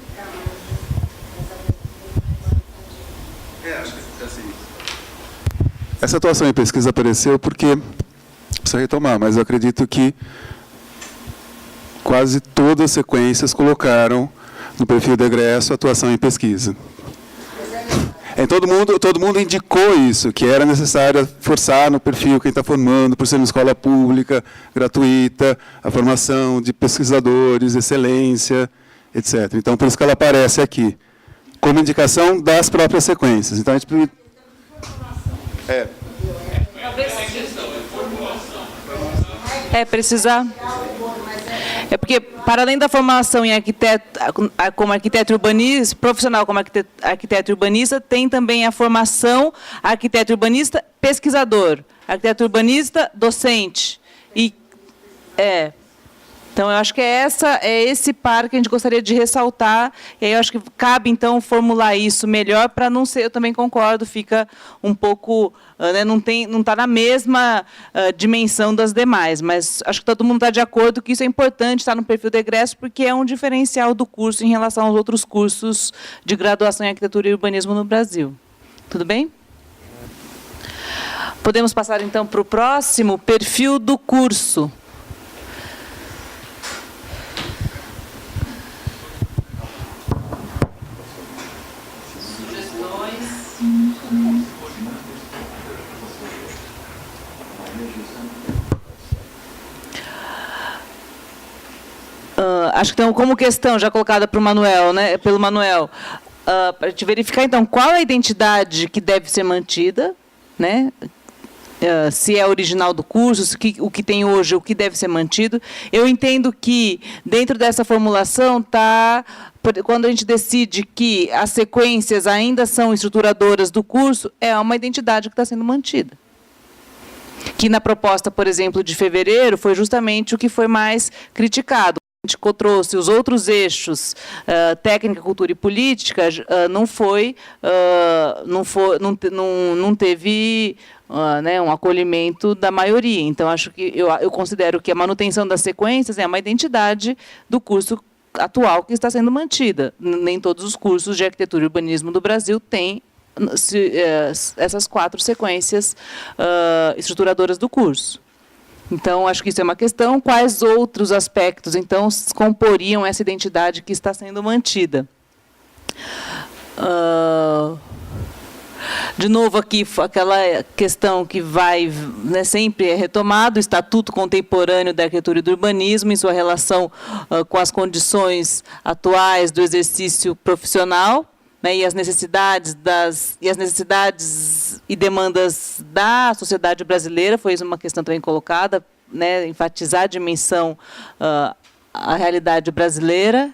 Speaker 2: Essa atuação em pesquisa apareceu porque, precisa retomar, mas eu acredito que quase todas as sequências colocaram no perfil de egresso atuação em pesquisa. Todo mundo indicou isso, que era necessário forçar no perfil quem está formando, por ser uma escola pública, gratuita, a formação de pesquisadores, excelência, etc. Então, por isso que ela aparece aqui, como indicação das próprias sequências. Então, a gente...
Speaker 1: precisar... porque, para além da formação em arquiteto, como arquiteto urbanista, profissional como arquiteto urbanista, tem também a formação arquiteto urbanista pesquisador, arquiteto urbanista docente. Então, eu acho que é esse par que a gente gostaria de ressaltar, e aí eu acho que cabe, então, formular isso melhor, para não ser, eu também concordo, fica um pouco, não está na mesma dimensão das demais, mas acho que todo mundo está de acordo que isso é importante, estar no perfil de egresso, porque é um diferencial do curso em relação aos outros cursos de graduação em arquitetura e urbanismo no Brasil. Tudo bem? Podemos passar, então, para o próximo, perfil do curso. Acho que, então, como questão já colocada para o Manuel, né, pelo Manuel, para a gente verificar, então, qual é a identidade que deve ser mantida, né, se é original do curso, o que tem hoje, o que deve ser mantido. Eu entendo que, dentro dessa formulação, quando a gente decide que as sequências ainda são estruturadoras do curso, é uma identidade que está sendo mantida. Que, na proposta, por exemplo, de fevereiro, foi justamente o que foi mais criticado. A gente trouxe os outros eixos, técnica, cultura e política, não teve um acolhimento da maioria. Então, acho que eu considero que a manutenção das sequências é uma identidade do curso atual que está sendo mantida. Nem todos os cursos de arquitetura e urbanismo do Brasil têm essas 4 sequências estruturadoras do curso. Então, acho que isso é uma questão. Quais outros aspectos, então, comporiam essa identidade que está sendo mantida? De novo, aqui, aquela questão que sempre é retomada, o Estatuto Contemporâneo da Arquitetura e do Urbanismo, em sua relação com as condições atuais do exercício profissional, né, e as necessidades e demandas da sociedade brasileira, foi uma questão também colocada, né, enfatizar a dimensão, a realidade brasileira.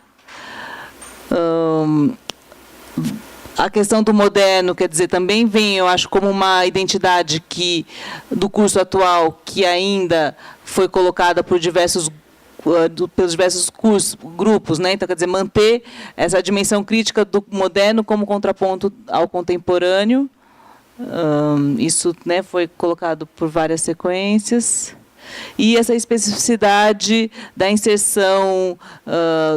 Speaker 1: A questão do moderno, quer dizer, também vem, eu acho, como uma identidade do curso atual, que ainda foi colocada por pelos diversos grupos, né? Então, quer dizer, manter essa dimensão crítica do moderno como contraponto ao contemporâneo. Isso, né, foi colocado por várias sequências. e essa especificidade da inserção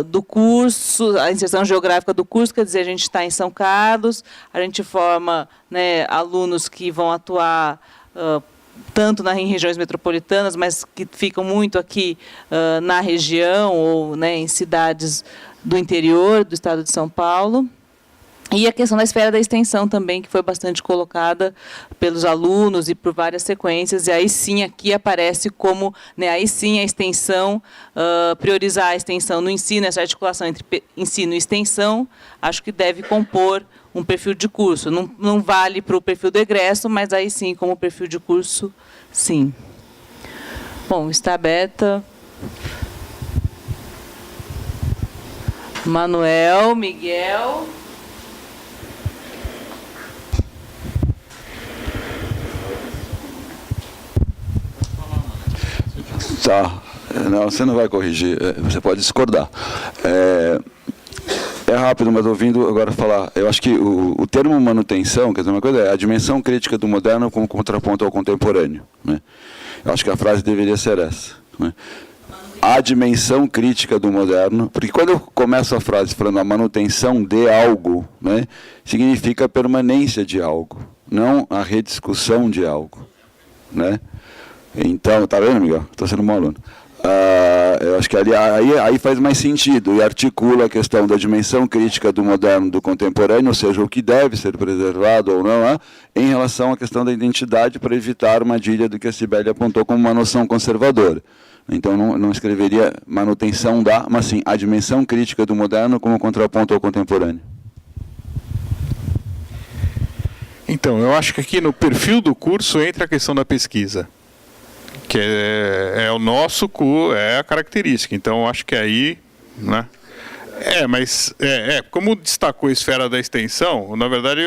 Speaker 1: do curso, a inserção geográfica do curso, quer dizer, a gente está em São Carlos, a gente forma, né, alunos que vão atuar tanto em regiões metropolitanas, mas que ficam muito aqui na região ou, né, em cidades do interior do estado de São Paulo. E a questão da esfera da extensão também, que foi bastante colocada pelos alunos e por várias sequências, e aí sim aqui aparece como, né, aí sim a extensão, priorizar a extensão no ensino, essa articulação entre ensino e extensão, acho que deve compor um perfil de curso. Não vale para o perfil do egresso, mas aí sim, como perfil de curso, sim. Bom, está aberta. Manuel, Miguel.
Speaker 6: Tá. Não, você não vai corrigir, você pode discordar. É rápido, mas ouvindo agora falar, eu acho que o termo manutenção, quer dizer, uma coisa é a dimensão crítica do moderno como contraponto ao contemporâneo, né? Eu acho que a frase deveria ser essa, né? A dimensão crítica do moderno, porque quando eu começo a frase falando a manutenção de algo, né, significa a permanência de algo, não a rediscussão de algo, né? Então, tá vendo, Miguel? Estou sendo um bom aluno. Eu acho que aí faz mais sentido e articula a questão da dimensão crítica do moderno, do contemporâneo, ou seja, o que deve ser preservado ou não, em relação à questão da identidade, para evitar a armadilha do que a Cibele apontou como uma noção conservadora. Então, não escreveria manutenção da, mas sim, a dimensão crítica do moderno como contraponto ao contemporâneo.
Speaker 7: Então, eu acho que aqui no perfil do curso entra a questão da pesquisa, que é o nosso curso, é a característica. Então, eu acho que aí, né? Mas como destacou a esfera da extensão, na verdade,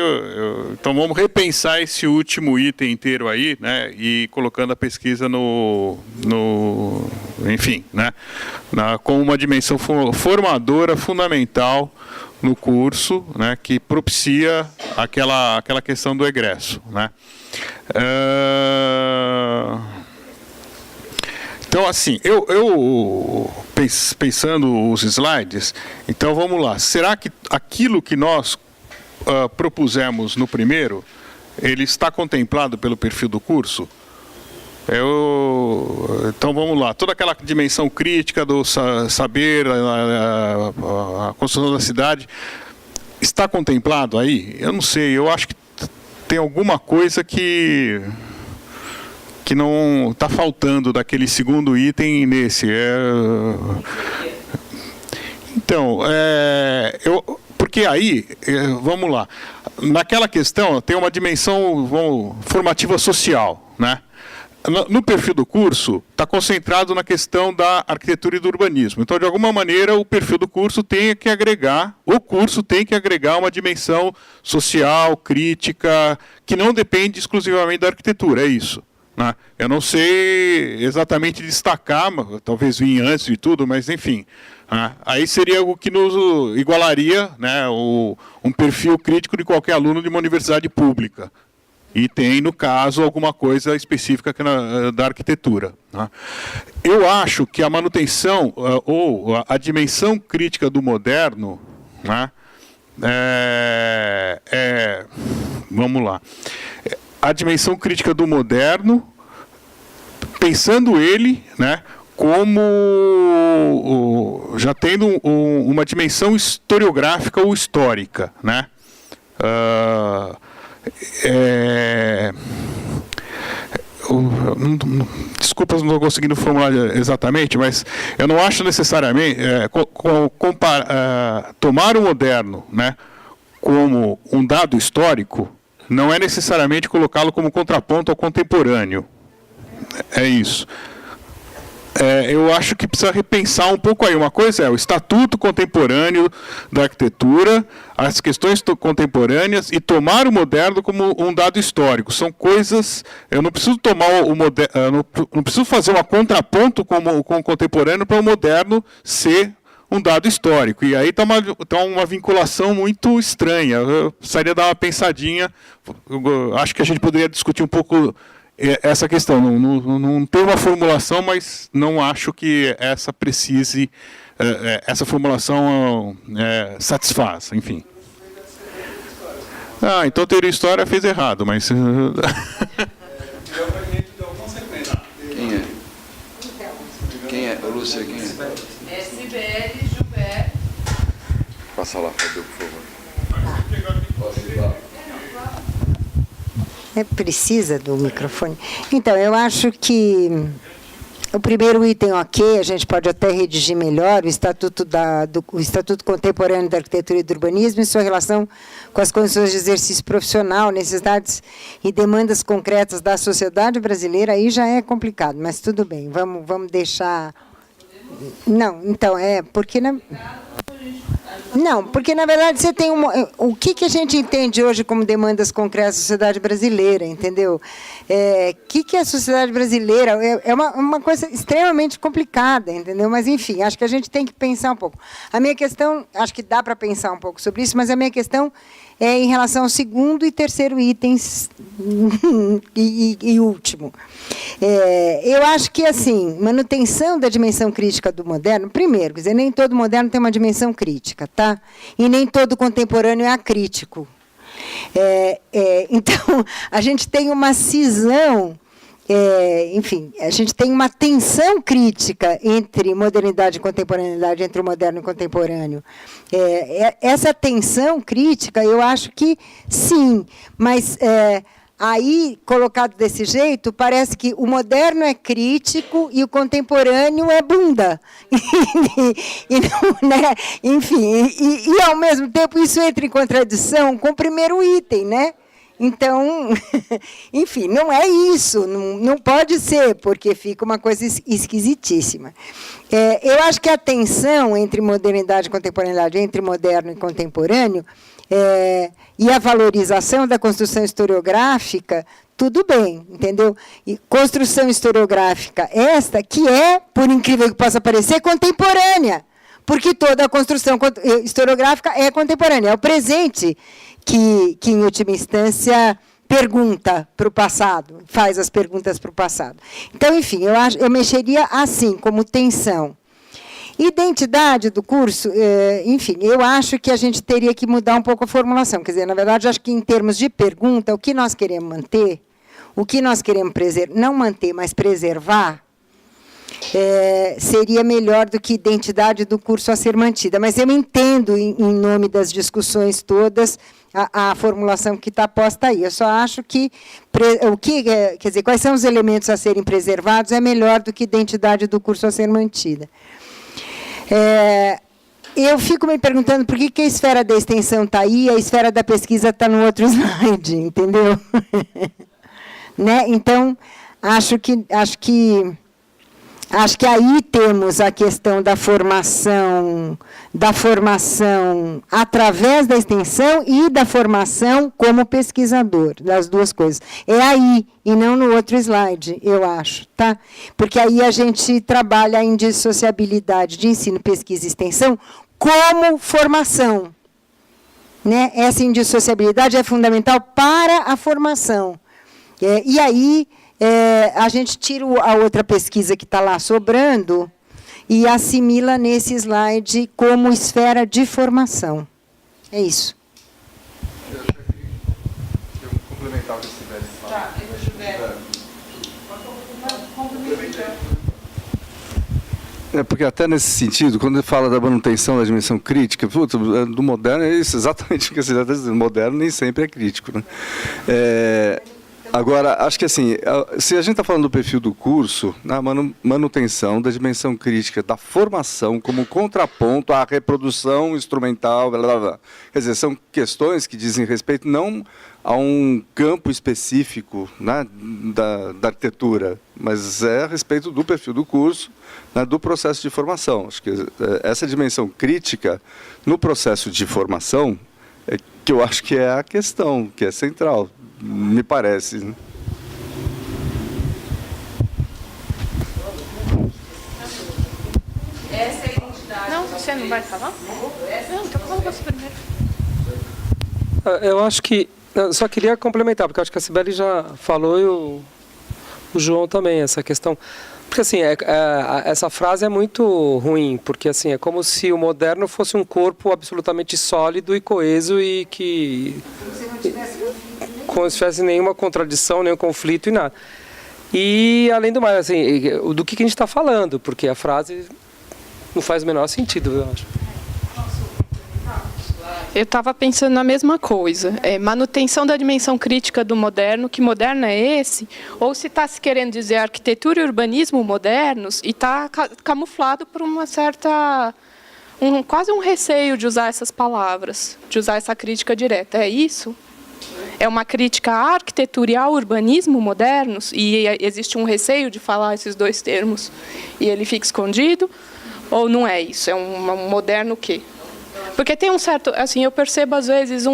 Speaker 7: então vamos repensar esse último item inteiro aí, né? E colocando a pesquisa enfim, né? Como uma dimensão formadora fundamental no curso, né? Que propicia aquela questão do egresso, né? Então, assim, eu pensando os slides, então vamos lá. Será que aquilo que nós propusemos no primeiro, ele está contemplado pelo perfil do curso? Então vamos lá. Toda aquela dimensão crítica do saber, a construção da cidade, está contemplado aí? Eu não sei, eu acho que tem alguma coisa que não está faltando daquele segundo item nesse. Então, porque aí, vamos lá, naquela questão tem uma dimensão formativa social, né? No perfil do curso, está concentrado na questão da arquitetura e do urbanismo. Então, de alguma maneira, o perfil do curso tem que agregar uma dimensão social, crítica, que não depende exclusivamente da arquitetura, é isso. Eu não sei exatamente destacar, talvez vinha antes de tudo, mas enfim. Aí seria o que nos igualaria, né, um perfil crítico de qualquer aluno de uma universidade pública. E tem, no caso, alguma coisa específica da arquitetura. Eu acho que a manutenção, ou a dimensão crítica do moderno, vamos lá. A dimensão crítica do moderno, pensando ele, né, como já tendo uma dimensão historiográfica ou histórica, né? Desculpa, não estou conseguindo formular exatamente, mas eu não acho necessariamente tomar o moderno, né, como um dado histórico, não é necessariamente colocá-lo como contraponto ao contemporâneo. É isso. Eu acho que precisa repensar um pouco aí. Uma coisa é o estatuto contemporâneo da arquitetura, as questões contemporâneas, e tomar o moderno como um dado histórico. São coisas... Eu não preciso tomar o moderno... Não preciso fazer uma contraponto com o contemporâneo para o moderno ser um dado histórico. E aí está uma vinculação muito estranha. Eu precisaria dar uma pensadinha. Acho que a gente poderia discutir um pouco essa questão. Não tem uma formulação, mas não acho que essa precise, essa formulação satisfaz, enfim. Então teoria e história fez errado, mas...
Speaker 6: Quem é? Ô, Lúcia, quem é?
Speaker 5: É Sibeli Gilberto.
Speaker 6: Passa lá, Fabio, por favor.
Speaker 9: Precisa do microfone. Então, eu acho que o primeiro item, ok, a gente pode até redigir melhor, o Estatuto Contemporâneo da Arquitetura e do Urbanismo em sua relação com as condições de exercício profissional, necessidades e demandas concretas da sociedade brasileira, aí já é complicado, mas tudo bem, vamos deixar... Não, então, porque... Não, porque, na verdade, você tem o que a gente entende hoje como demandas concretas da sociedade brasileira, entendeu? Que é a sociedade brasileira? É uma coisa extremamente complicada, entendeu? Mas, enfim, acho que a gente tem que pensar um pouco. A minha questão, acho que dá para pensar um pouco sobre isso, mas a minha questão é em relação ao segundo e terceiro itens e último. Eu acho que, assim, manutenção da dimensão crítica do moderno, primeiro, quer dizer, nem todo moderno tem uma dimensão crítica, tá? E nem todo contemporâneo é acrítico. Então, a gente tem uma cisão, enfim, a gente tem uma tensão crítica entre modernidade e contemporaneidade, entre o moderno e o contemporâneo. Essa tensão crítica, eu acho que sim, mas aí, colocado desse jeito, parece que o moderno é crítico e o contemporâneo é bunda. Né? Enfim, e, ao mesmo tempo, isso entra em contradição com o primeiro item, né? Então, enfim, não é isso, não pode ser, porque fica uma coisa esquisitíssima. Eu acho que a tensão entre modernidade e contemporaneidade, entre moderno e contemporâneo, e a valorização da construção historiográfica, tudo bem, entendeu? E construção historiográfica esta, que é, por incrível que possa parecer, contemporânea, porque toda a construção historiográfica é contemporânea, é o presente que em última instância, pergunta para o passado, faz as perguntas para o passado. Então, enfim, eu mexeria assim, como tensão. Identidade do curso, enfim, eu acho que a gente teria que mudar um pouco a formulação. Quer dizer, na verdade, acho que em termos de pergunta, o que nós queremos manter, o que nós queremos não manter, mas preservar, seria melhor do que identidade do curso a ser mantida. Mas eu entendo, em nome das discussões todas, a formulação que está posta aí. Eu só acho que, quer dizer, quais são os elementos a serem preservados é melhor do que identidade do curso a ser mantida. Eu fico me perguntando por que a esfera da extensão está aí e a esfera da pesquisa está no outro slide, entendeu? Né? Então, acho que aí temos a questão da formação através da extensão e da formação como pesquisador, das duas coisas. É aí, e não no outro slide, eu acho. Tá? Porque aí a gente trabalha a indissociabilidade de ensino, pesquisa e extensão como formação. Né? Essa indissociabilidade é fundamental para a formação. E aí... a gente tira a outra pesquisa que está lá sobrando e assimila nesse slide como esfera de formação. É isso.
Speaker 11: Eu complementar o que você deve falar.
Speaker 5: Tá, Gilberto. Complementar.
Speaker 11: Porque até nesse sentido, quando ele fala da manutenção da dimensão crítica, do moderno é isso, exatamente o que você está dizendo. O moderno nem sempre é crítico. Né? Agora, acho que assim, se a gente está falando do perfil do curso, na manutenção da dimensão crítica da formação como contraponto à reprodução instrumental, blá, blá, blá. Quer dizer, são questões que dizem respeito não a um campo específico, né, da arquitetura, mas é a respeito do perfil do curso, né, do processo de formação. Acho que essa dimensão crítica no processo de formação é que eu acho que é a questão, que é central. Me parece. Né?
Speaker 5: Essa é a identidade.
Speaker 10: Não, você não vai falar? Não, então fala você primeiro.
Speaker 4: Eu acho que... Eu só queria complementar, porque eu acho que a Sibeli já falou o João também, essa questão. Porque assim, essa frase é muito ruim, porque assim, é como se o moderno fosse um corpo absolutamente sólido e coeso e que... Como se não tivesse nenhuma contradição, nenhum conflito e nada. E, além do mais, assim, do que a gente está falando, porque a frase não faz o menor sentido, eu acho.
Speaker 10: Eu estava pensando na mesma coisa. Manutenção da dimensão crítica do moderno, que moderno é esse? Ou se está se querendo dizer arquitetura e urbanismo modernos e está camuflado por uma certa... quase um receio de usar essas palavras, de usar essa crítica direta. É isso? É uma crítica à arquitetura e ao urbanismo modernos, e existe um receio de falar esses dois termos, e ele fica escondido? Ou não é isso? É um moderno o quê? Porque tem um certo, assim, eu percebo às vezes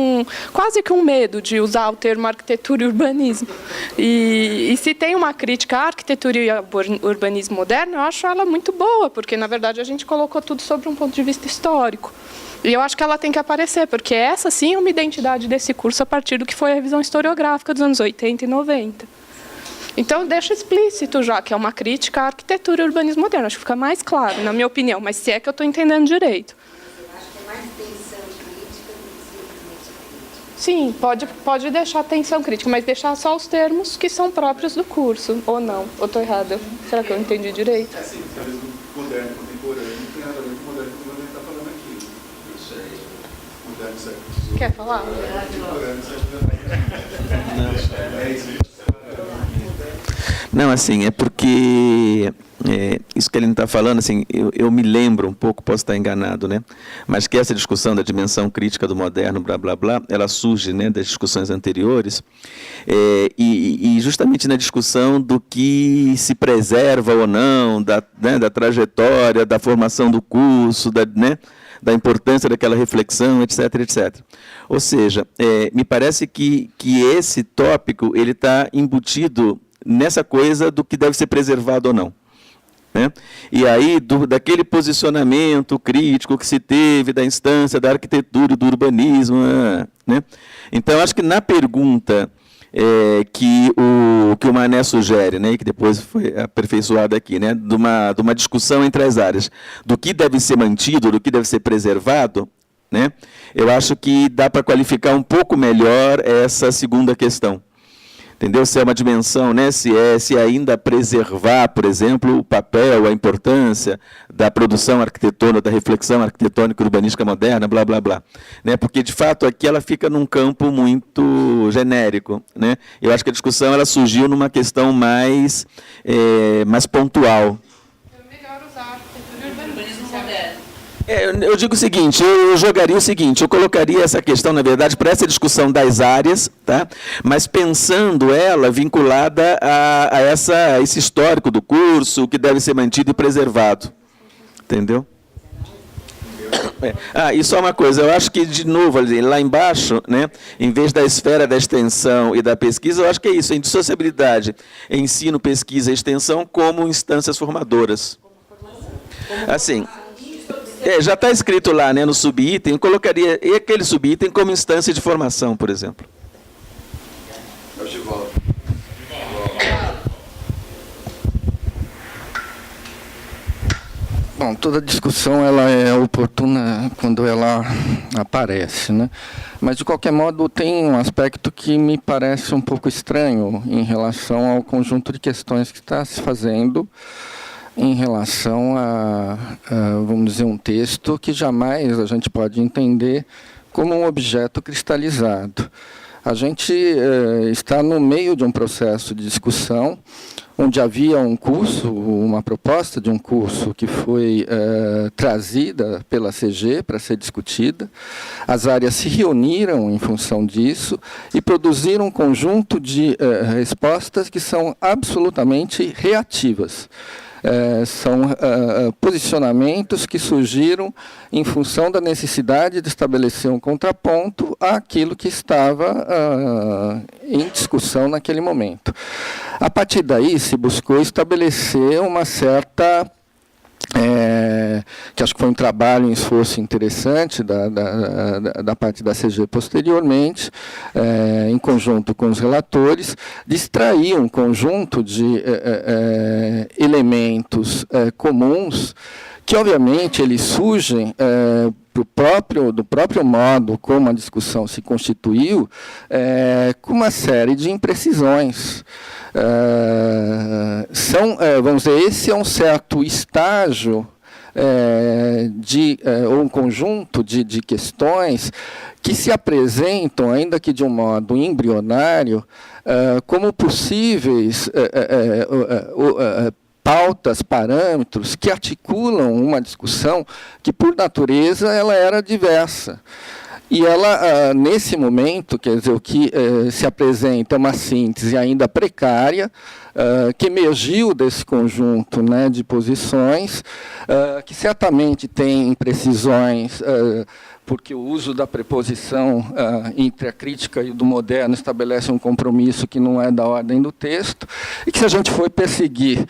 Speaker 10: quase que um medo de usar o termo arquitetura e urbanismo. E se tem uma crítica à arquitetura e ao urbanismo moderno, eu acho ela muito boa, porque na verdade a gente colocou tudo sobre um ponto de vista histórico. E eu acho que ela tem que aparecer, porque essa sim é uma identidade desse curso a partir do que foi a revisão historiográfica dos anos 80 e 90. Então, deixa explícito já que é uma crítica à arquitetura e urbanismo moderno. Acho que fica mais claro, na minha opinião, mas se é que eu estou entendendo direito.
Speaker 9: Eu acho que é mais tensão crítica do que simplesmente crítica.
Speaker 10: Sim, pode deixar tensão crítica, mas deixar só os termos que são próprios do curso, ou não? Ou estou errada? Será que eu entendi direito?
Speaker 2: É sim, talvez o moderno contemporâneo não tem nada a ver com o moderno contemporâneo que está falando aqui. Isso aí. Moderno século XVIII.
Speaker 10: Quer falar?
Speaker 2: Contemporâneo século XIX. É isso.
Speaker 12: Não, assim, é porque isso que ele está falando, assim, eu me lembro um pouco, posso estar enganado, né? Mas que essa discussão da dimensão crítica do moderno, blá, blá, blá, ela surge, né, das discussões anteriores, e justamente na discussão do que se preserva ou não, da trajetória, da formação do curso, da importância daquela reflexão, etc, etc. Ou seja, me parece que esse tópico ele está embutido nessa coisa do que deve ser preservado ou não. Né? E aí, daquele posicionamento crítico que se teve da instância da arquitetura e do urbanismo. Né? Então, acho que na pergunta que o Mané sugere, né, e que depois foi aperfeiçoado aqui, né, de uma discussão entre as áreas, do que deve ser mantido, do que deve ser preservado, né, eu acho que dá para qualificar um pouco melhor essa segunda questão. Entendeu? Se é uma dimensão, né? Se ainda preservar, por exemplo, o papel, a importância da produção arquitetônica, da reflexão arquitetônica urbanística moderna, blá, blá, blá. Né? Porque, de fato, aqui ela fica num campo muito genérico. Né? Eu acho que a discussão ela surgiu numa questão mais pontual.
Speaker 10: É melhor usar arquitetura e
Speaker 5: Urbanismo moderno.
Speaker 12: Eu digo o seguinte, eu jogaria o seguinte, eu colocaria essa questão, na verdade, para essa discussão das áreas, tá? Mas pensando ela vinculada a esse histórico do curso, que deve ser mantido e preservado. Entendeu? E só uma coisa, eu acho que, de novo, lá embaixo, né, em vez da esfera da extensão e da pesquisa, eu acho que é isso, a indissociabilidade, ensino, pesquisa e extensão como instâncias formadoras. Assim... já está escrito lá, né, no subitem, eu colocaria aquele subitem como instância de formação, por exemplo.
Speaker 13: Bom, toda discussão ela é oportuna quando ela aparece, né? Mas, de qualquer modo, tem um aspecto que me parece um pouco estranho em relação ao conjunto de questões que está se fazendo em relação vamos dizer, um texto que jamais a gente pode entender como um objeto cristalizado. A gente está no meio de um processo de discussão, onde havia um curso, uma proposta de um curso que foi trazida pela CG para ser discutida. As áreas se reuniram em função disso e produziram um conjunto de respostas que são absolutamente reativas. São posicionamentos que surgiram em função da necessidade de estabelecer um contraponto àquilo que estava em discussão naquele momento. A partir daí, se buscou estabelecer uma certa que acho que foi um trabalho, um esforço interessante da parte da CG posteriormente, em conjunto com os relatores, de extrair um conjunto de elementos comuns que, obviamente, eles surgem do próprio modo como a discussão se constituiu, com uma série de imprecisões. Vamos dizer, esse é um certo estágio ou um conjunto de questões que se apresentam, ainda que de um modo embrionário, como possíveis pautas, parâmetros que articulam uma discussão que, por natureza, ela era diversa. E ela, nesse momento, quer dizer, o que se apresenta é uma síntese ainda precária, que emergiu desse conjunto, né, de posições, que certamente tem imprecisões, porque o uso da preposição entre a crítica e do moderno estabelece um compromisso que não é da ordem do texto, e que, se a gente for perseguir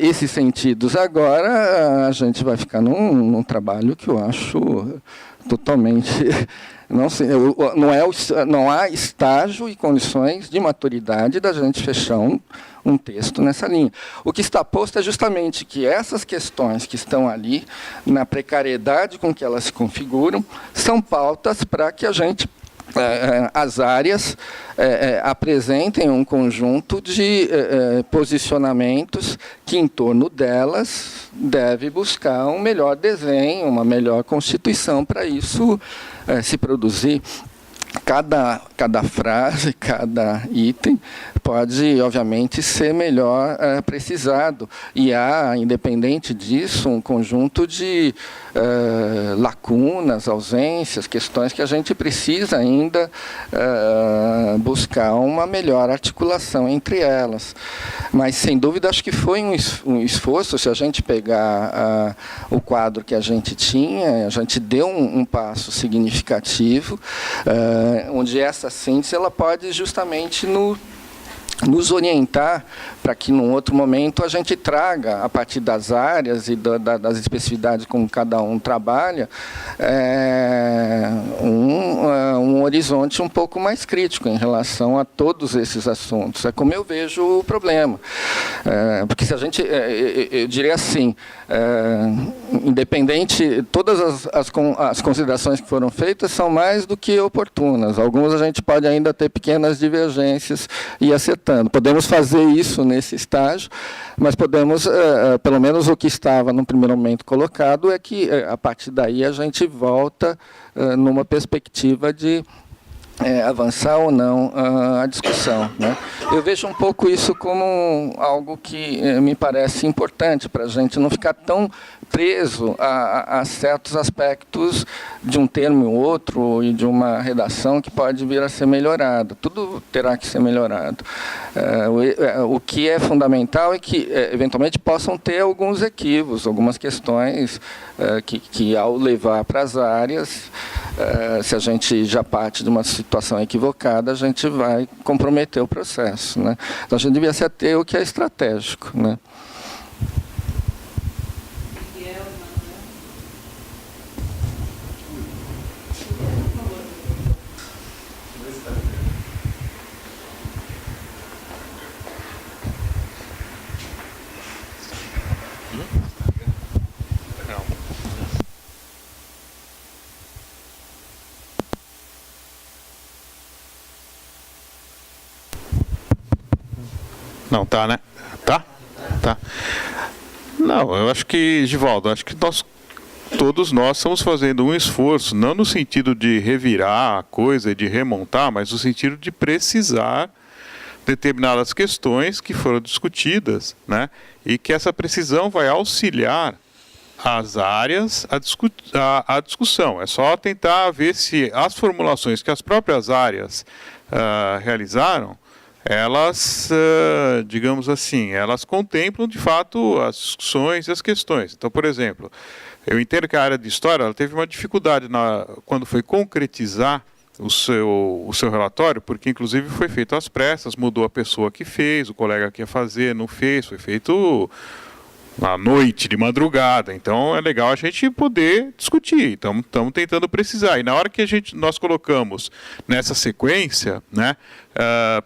Speaker 13: esses sentidos agora, a gente vai ficar num trabalho que eu acho totalmente... Não há estágio e condições de maturidade da gente fechar um texto nessa linha. O que está posto é justamente que essas questões que estão ali, na precariedade com que elas se configuram, são pautas para que a gente... as áreas apresentem um conjunto de posicionamentos que, em torno delas, deve buscar um melhor desenho, uma melhor constituição para isso se produzir. Cada frase, cada item pode, obviamente, ser melhor precisado. E há, independente disso, um conjunto de lacunas, ausências, questões que a gente precisa ainda buscar uma melhor articulação entre elas. Mas, sem dúvida, acho que foi um esforço. Se a gente pegar o quadro que a gente tinha, a gente deu um passo significativo, onde essa síntese ela pode justamente nos orientar para que, num outro momento, a gente traga, a partir das áreas e das especificidades como cada um trabalha, um horizonte um pouco mais crítico em relação a todos esses assuntos. É como eu vejo o problema. Porque se a gente, eu diria assim, independente, todas as considerações que foram feitas são mais do que oportunas. Algumas a gente pode ainda ter pequenas divergências e acertando. Podemos fazer isso nesse estágio, mas podemos, pelo menos o que estava no primeiro momento colocado, é que, a partir daí, a gente volta numa perspectiva de avançar ou não a discussão, né? Eu vejo um pouco isso como algo que me parece importante para a gente não ficar tão preso a certos aspectos de um termo ou outro e de uma redação que pode vir a ser melhorado. Tudo terá que ser melhorado. O que é fundamental é que, eventualmente, possam ter alguns equívocos, algumas questões que ao levar para as áreas, se a gente já parte de uma situação equivocada, a gente vai comprometer o processo, né? Então, a gente devia se ater ao que é estratégico, né?
Speaker 7: Não, tá, né? Tá? Tá. Não, eu acho que, Givaldo, acho que todos nós estamos fazendo um esforço, não no sentido de revirar a coisa e de remontar, mas no sentido de precisar determinadas questões que foram discutidas, né? E que essa precisão vai auxiliar as áreas a discussão. É só tentar ver se as formulações que as próprias áreas realizaram, elas, digamos assim, elas contemplam, de fato, as discussões e as questões. Então, por exemplo, eu entendo que a área de História ela teve uma dificuldade quando foi concretizar o seu relatório, porque, inclusive, foi feito às pressas, mudou a pessoa que fez, o colega que ia fazer, não fez, foi feito à noite, de madrugada. Então, é legal a gente poder discutir. Então, estamos tentando precisar. E na hora que nós colocamos nessa sequência, né,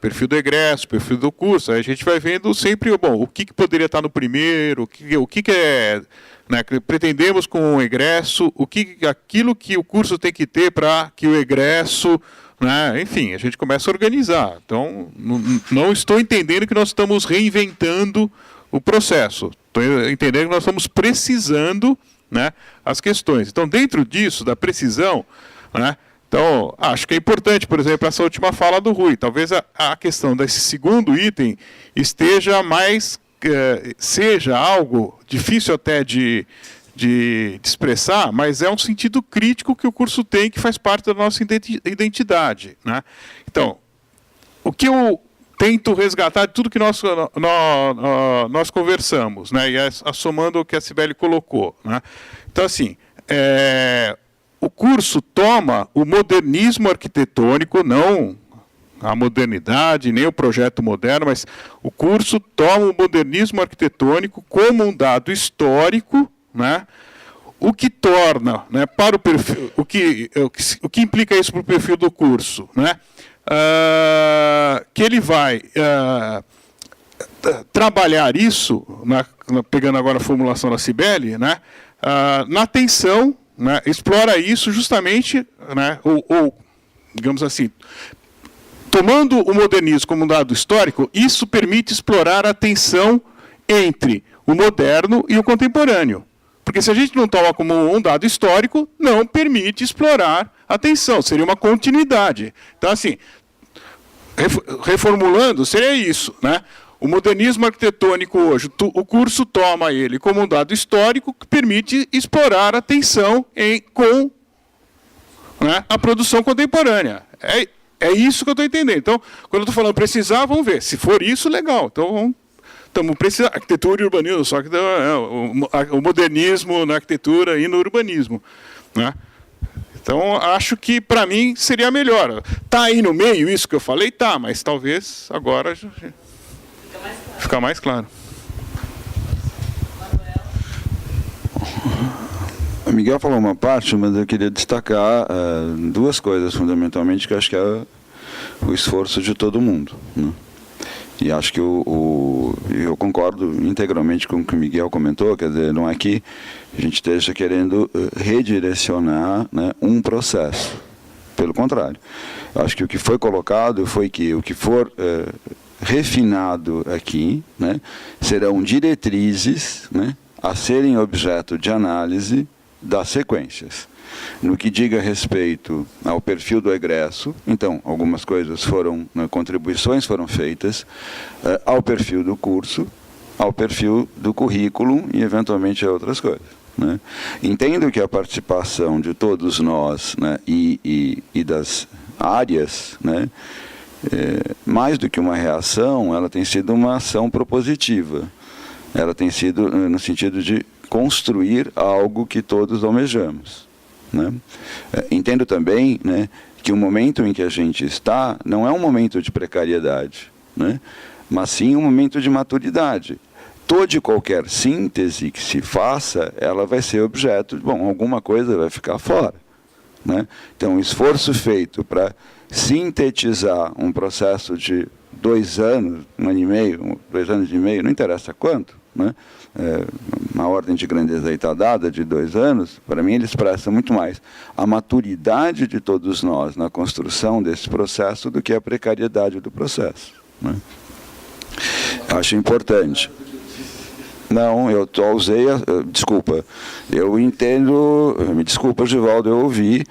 Speaker 7: perfil do egresso, perfil do curso, a gente vai vendo sempre, bom, o que poderia estar no primeiro, o que é, né, que pretendemos com o egresso, aquilo que o curso tem que ter para que o egresso, né, enfim, a gente começa a organizar. Então, não estou entendendo que nós estamos reinventando o processo. Estou entendendo que nós estamos precisando, né, as questões. Então, dentro disso, da precisão, né, então, acho que é importante, por exemplo, essa última fala do Rui. Talvez a questão desse segundo item esteja mais, seja algo difícil até de expressar, mas é um sentido crítico que o curso tem, que faz parte da nossa identidade, né? Então, o que eu tento resgatar de tudo que nós conversamos, né? E assomando o que a Cibele colocou, né? Então, assim, o curso toma o modernismo arquitetônico, não a modernidade, nem o projeto moderno, mas o curso toma o modernismo arquitetônico como um dado histórico, né? O que torna, né, para o perfil, o que implica isso para o perfil do curso, né? Que ele vai trabalhar isso, pegando agora a formulação da Cibele, né, na atenção, né, explora isso justamente, né, ou digamos assim, tomando o modernismo como um dado histórico, isso permite explorar a tensão entre o moderno e o contemporâneo. Porque se a gente não toma como um dado histórico, não permite explorar a tensão, seria uma continuidade. Então, assim, reformulando, seria isso, né? O modernismo arquitetônico hoje, o curso toma ele como um dado histórico que permite explorar a tensão com, né, a produção contemporânea. É isso que eu estou entendendo. Então, quando eu estou falando precisar, vamos ver. Se for isso, legal. Então, estamos precisando. Arquitetura e urbanismo, só que o modernismo na arquitetura e no urbanismo, né? Então, acho que, para mim, seria melhor. Está aí no meio isso que eu falei? Tá, mas talvez agora fica mais claro.
Speaker 6: O Miguel falou uma parte, mas eu queria destacar duas coisas, fundamentalmente, que eu acho que é o esforço de todo mundo, né? E acho que eu concordo integralmente com o que o Miguel comentou, quer dizer, não é que a gente esteja querendo redirecionar, né, um processo. Pelo contrário. Acho que o que foi colocado foi que o que for refinado aqui, né, serão diretrizes, né, a serem objeto de análise das sequências. No que diga respeito ao perfil do egresso, então, algumas coisas foram, né, contribuições foram feitas, ao perfil do curso, ao perfil do currículo e, eventualmente, a outras coisas, né? Entendo que a participação de todos nós, né, e das áreas, né, mais do que uma reação, ela tem sido uma ação propositiva. Ela tem sido no sentido de construir algo que todos almejamos, né? Entendo também, né, que o momento em que a gente está não é um momento de precariedade, né, mas sim um momento de maturidade. Toda e qualquer síntese que se faça, ela vai ser objeto de, bom, alguma coisa vai ficar fora, né? Então, um esforço feito para sintetizar um processo de 2 anos, 1 ano e meio, 2 anos e meio, não interessa quanto, né? Uma ordem de grandeza aí está dada, de 2 anos, para mim ele expressa muito mais a maturidade de todos nós na construção desse processo do que a precariedade do processo, né? Acho importante. Não, eu usei, desculpa, eu entendo, me desculpa, Givaldo, eu ouvi,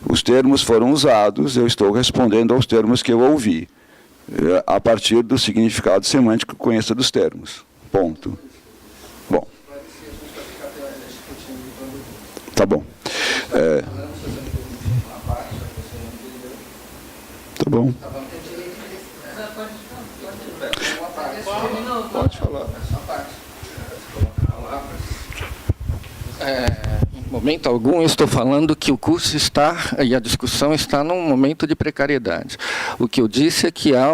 Speaker 6: os termos foram usados, eu estou respondendo aos termos que eu ouvi, a partir do significado semântico que conheço dos termos, ponto. Bom. Tá bom. Tá bom.
Speaker 13: Pode falar. Momento algum eu estou falando que o curso está, e a discussão está num momento de precariedade. O que eu disse é que há,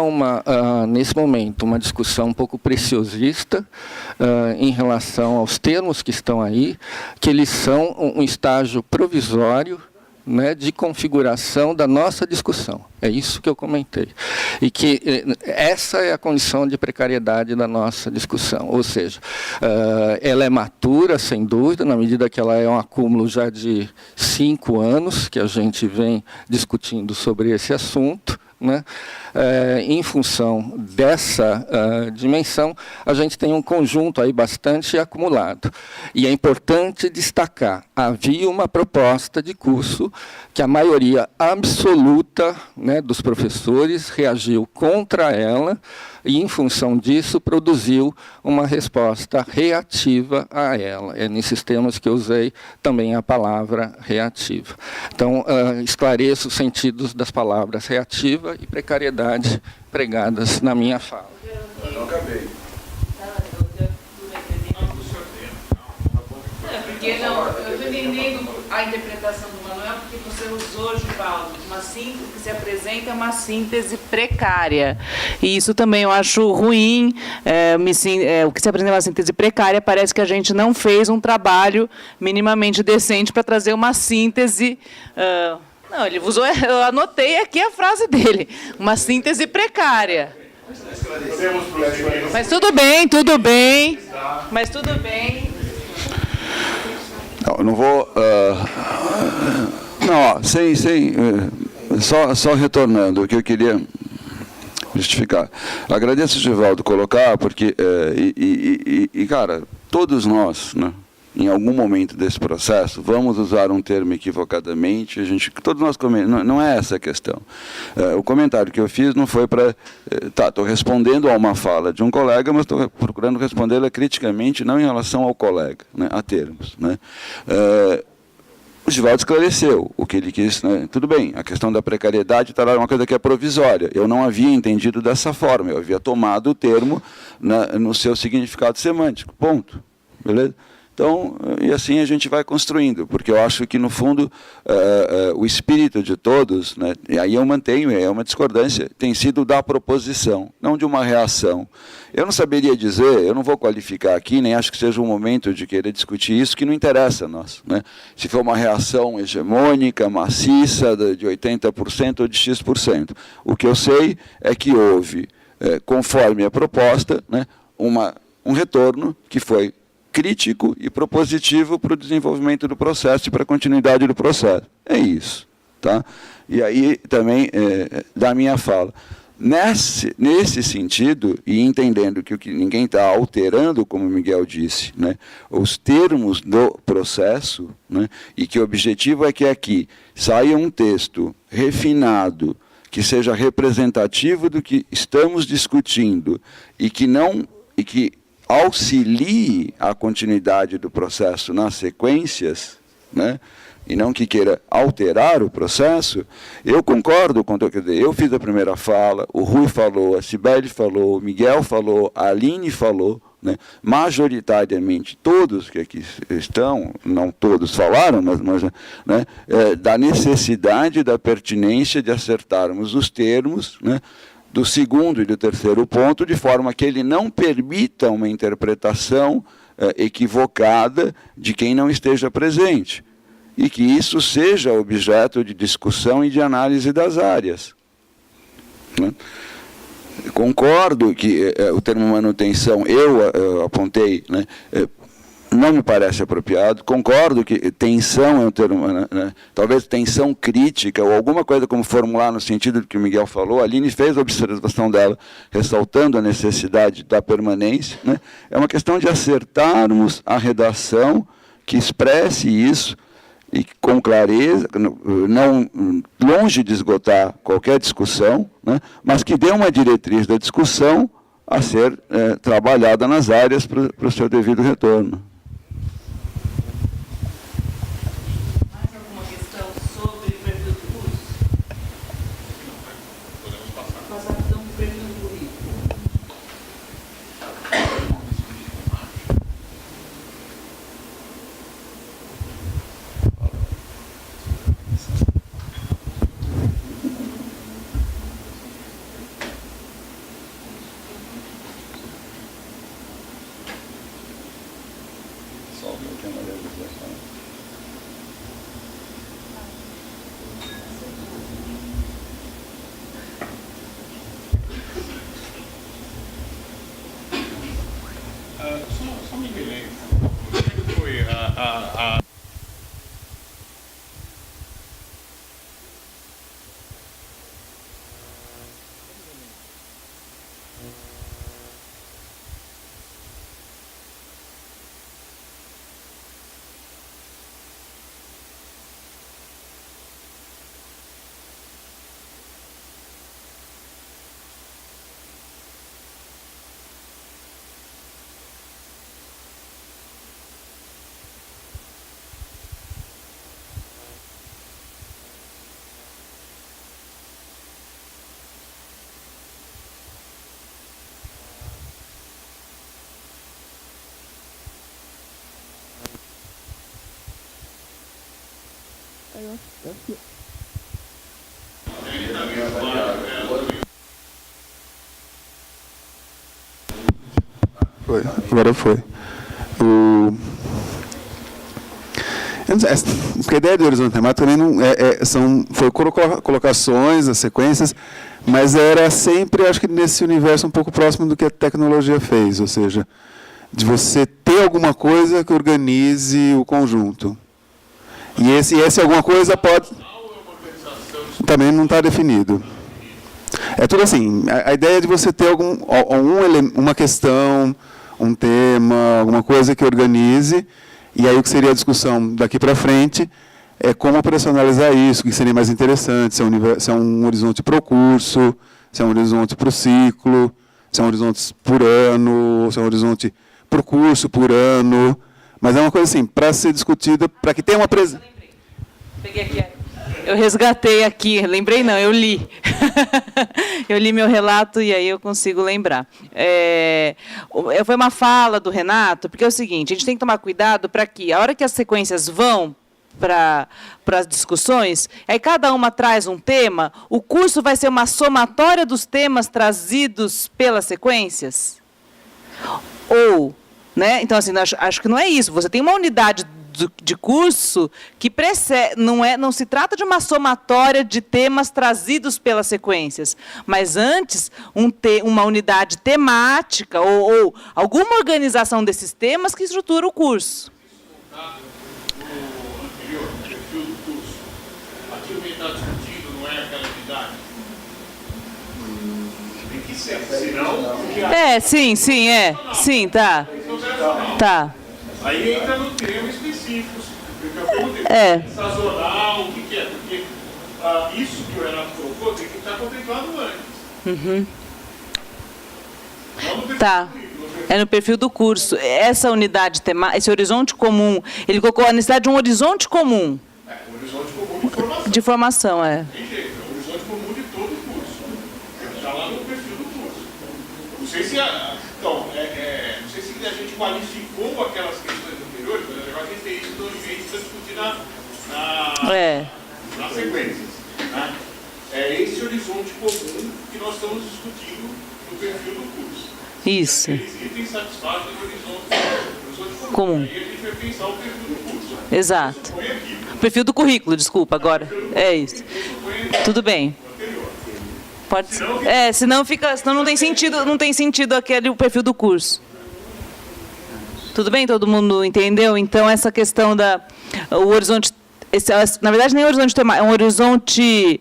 Speaker 13: nesse momento, uma discussão um pouco preciosista em relação aos termos que estão aí, que eles são um estágio provisório, né, de configuração da nossa discussão. É isso que eu comentei. E que essa é a condição de precariedade da nossa discussão. Ou seja, ela é matura, sem dúvida, na medida que ela é um acúmulo já de 5 anos que a gente vem discutindo sobre esse assunto, né? Em função dessa dimensão, a gente tem um conjunto aí bastante acumulado. E é importante destacar, havia uma proposta de curso que a maioria absoluta, né, dos professores reagiu contra ela e, em função disso, produziu uma resposta reativa a ela. É nesses termos que eu usei também a palavra reativa. Então, esclareço os sentidos das palavras reativa e precariedade pregadas na minha fala.
Speaker 6: Eu não acabei.
Speaker 5: Porque não, eu estou entendendo a interpretação do Manuel, porque você usou, Givaldo, uma síntese que se apresenta é uma síntese precária.
Speaker 1: E isso também eu acho ruim. O que se apresenta é uma síntese precária, parece que a gente não fez um trabalho minimamente decente para trazer uma síntese. Não, ele usou, eu anotei aqui a frase dele, uma síntese precária. Mas tudo bem, mas tudo bem.
Speaker 6: Não, eu não vou... só retornando, o que eu queria justificar. Agradeço, Givaldo, colocar, porque, cara, todos nós, né, em algum momento desse processo, vamos usar um termo equivocadamente, todos nós não é essa a questão. O comentário que eu fiz não foi para... estou respondendo a uma fala de um colega, mas estou procurando respondê-la criticamente, não em relação ao colega, né, a termos. Né. O Givaldo esclareceu o que ele quis. Né? Tudo bem, a questão da precariedade é uma coisa que é provisória. Eu não havia entendido dessa forma, eu havia tomado o termo no seu significado semântico. Ponto. Beleza? Então, e assim a gente vai construindo, porque eu acho que, no fundo, o espírito de todos, né, e aí eu mantenho, é uma discordância, tem sido da proposição, não de uma reação. Eu não saberia dizer, eu não vou qualificar aqui, nem acho que seja o momento de querer discutir isso, que não interessa a nós. Né? Se for uma reação hegemônica, maciça, de 80% ou de X%. O que eu sei é que houve, conforme a proposta, né, um retorno que foi crítico e propositivo para o desenvolvimento do processo e para a continuidade do processo. É isso. Tá? E aí também, da minha fala, nesse sentido, e entendendo que ninguém está alterando, como o Miguel disse, né, os termos do processo, né, e que o objetivo é que aqui saia um texto refinado, que seja representativo do que estamos discutindo e que auxilie a continuidade do processo nas sequências, né, e não que queira alterar o processo, eu concordo com o que eu fiz a primeira fala, o Rui falou, a Cibele falou, o Miguel falou, a Aline falou, né, majoritariamente todos que aqui estão, não todos falaram, mas né, da necessidade, da pertinência de acertarmos os termos, né, do segundo e do terceiro ponto, de forma que ele não permita uma interpretação equivocada de quem não esteja presente, e que isso seja objeto de discussão e de análise das áreas. Né? Concordo que o termo manutenção, eu apontei, né, não me parece apropriado. Concordo que tensão é um termo, né, talvez tensão crítica, ou alguma coisa como formular no sentido do que o Miguel falou. A Aline fez a observação dela, ressaltando a necessidade da permanência. Né? É uma questão de acertarmos a redação que expresse isso, e com clareza, não longe de esgotar qualquer discussão, né, mas que dê uma diretriz da discussão a ser trabalhada nas áreas para o seu devido retorno.
Speaker 5: Mais alguma questão sobre o perfil do curso?
Speaker 3: Podemos passar.
Speaker 5: Passar então para o perfil do currículo.
Speaker 7: Só me relembro. Como é que foi a
Speaker 2: Foi, agora foi. Eu não sei, porque a ideia do horizonte temático também não foi colocações, as sequências, mas era sempre, acho que nesse universo um pouco próximo do que a tecnologia fez, ou seja, de você ter alguma coisa que organize o conjunto. E esse alguma coisa pode... Também não está definido. É tudo assim, a ideia é de você ter uma questão, um tema, alguma coisa que organize, e aí o que seria a discussão daqui para frente é como operacionalizar isso, o que seria mais interessante, se é um horizonte para o curso, se é um horizonte para o ciclo, se é um horizonte por ano, se é um horizonte para o curso por ano, mas é uma coisa assim, para ser discutida, para que tenha uma presença...
Speaker 1: Peguei aqui. Eu resgatei aqui, lembrei não, eu li. Eu li meu relato e aí eu consigo lembrar. Foi uma fala do Renato, porque é o seguinte, a gente tem que tomar cuidado para que, a hora que as sequências vão para as discussões, aí cada uma traz um tema, o curso vai ser uma somatória dos temas trazidos pelas sequências? Ou, né? Então, assim, acho que não é isso. Você tem uma unidade de curso que precede, não se trata de uma somatória de temas trazidos pelas sequências, mas antes uma unidade temática ou alguma organização desses temas que estrutura o curso.
Speaker 3: No anterior, no perfil do curso, aquilo que está discutindo não é aquela unidade? Tem que ser, senão...
Speaker 1: Sim, tá. Tá.
Speaker 3: Aí entra no tema específico, porque eu perguntei, sazonal, o que é? Porque isso que o Renato colocou tem que estar contemplado antes.
Speaker 1: Uhum. Tá. É no perfil do curso. Essa unidade temática, esse horizonte comum, ele colocou a necessidade de um horizonte comum.
Speaker 3: Um horizonte comum de formação.
Speaker 1: De formação,
Speaker 3: Tem jeito, é um horizonte comum de todo o curso. Está lá no perfil do curso. Não sei se não sei se a gente qualificou aquelas questões anteriores, mas agora a gente tem isso no ambiente para discutir nas sequências. Né? É esse horizonte comum que nós estamos discutindo no perfil do curso.
Speaker 1: Isso.
Speaker 3: Aqueles itens satisfazem o horizonte
Speaker 1: comum.
Speaker 3: Aí a gente vai pensar o perfil do curso.
Speaker 1: Exato. Perfil do currículo, desculpa, agora. É isso. Tudo bem. Pode ser. Senão não tem sentido aquele o perfil do curso. Tudo bem? Todo mundo entendeu? Então, essa questão o horizonte, na verdade, nem horizonte temático, é um horizonte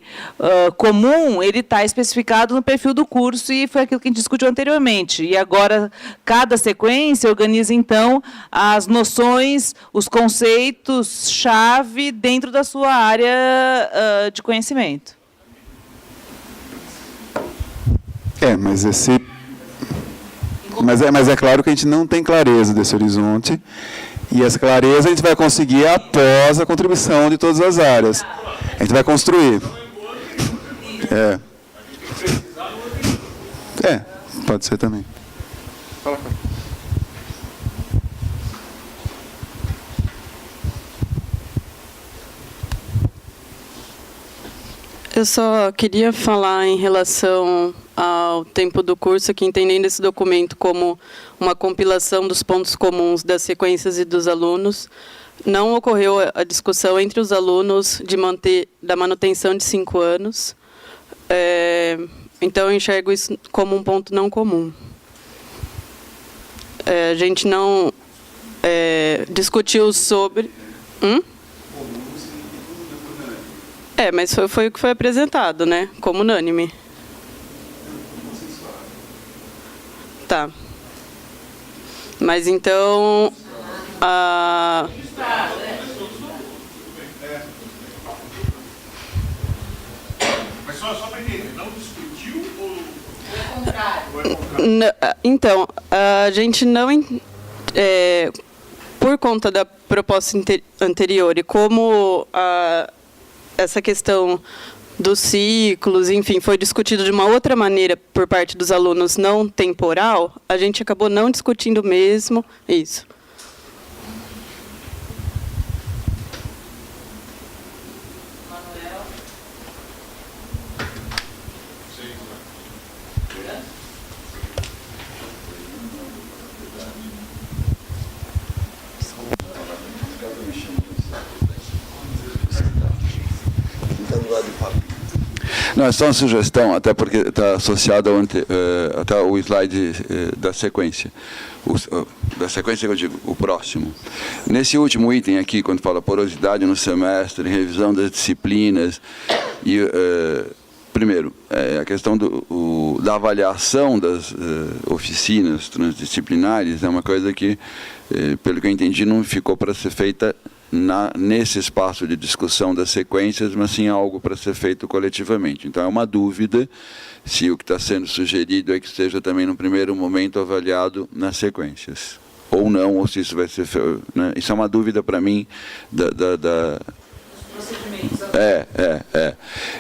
Speaker 1: comum, ele está especificado no perfil do curso e foi aquilo que a gente discutiu anteriormente. E agora, cada sequência organiza, então, as noções, os conceitos-chave dentro da sua área de conhecimento.
Speaker 2: Mas é claro que a gente não tem clareza desse horizonte, e essa clareza a gente vai conseguir após a contribuição de todas as áreas. A gente vai construir. Pode ser também.
Speaker 14: Eu só queria falar em relação ao tempo do curso, que entendendo esse documento como uma compilação dos pontos comuns das sequências e dos alunos, não ocorreu a discussão entre os alunos da manutenção de 5 anos. Então, eu enxergo isso como um ponto não comum. A gente não discutiu sobre... mas foi o que foi apresentado, né? Como unânime. Tá. Mas então...
Speaker 3: Mas só para entender, não discutiu ou é contrário?
Speaker 14: Então, a gente não... por conta da proposta anterior e como essa questão dos ciclos, enfim, foi discutido de uma outra maneira por parte dos alunos não temporal, a gente acabou não discutindo mesmo isso.
Speaker 6: Não, é só uma sugestão, até porque está associado até o slide da sequência. Da sequência que eu digo, o próximo. Nesse último item aqui, quando fala porosidade no semestre, revisão das disciplinas, primeiro, a questão da avaliação das oficinas transdisciplinares é uma coisa que, pelo que eu entendi, não ficou para ser feita nesse espaço de discussão das sequências, mas sim algo para ser feito coletivamente. Então, é uma dúvida se o que está sendo sugerido é que seja também, no primeiro momento, avaliado nas sequências. Ou não, ou se isso vai ser... Né? Isso é uma dúvida para mim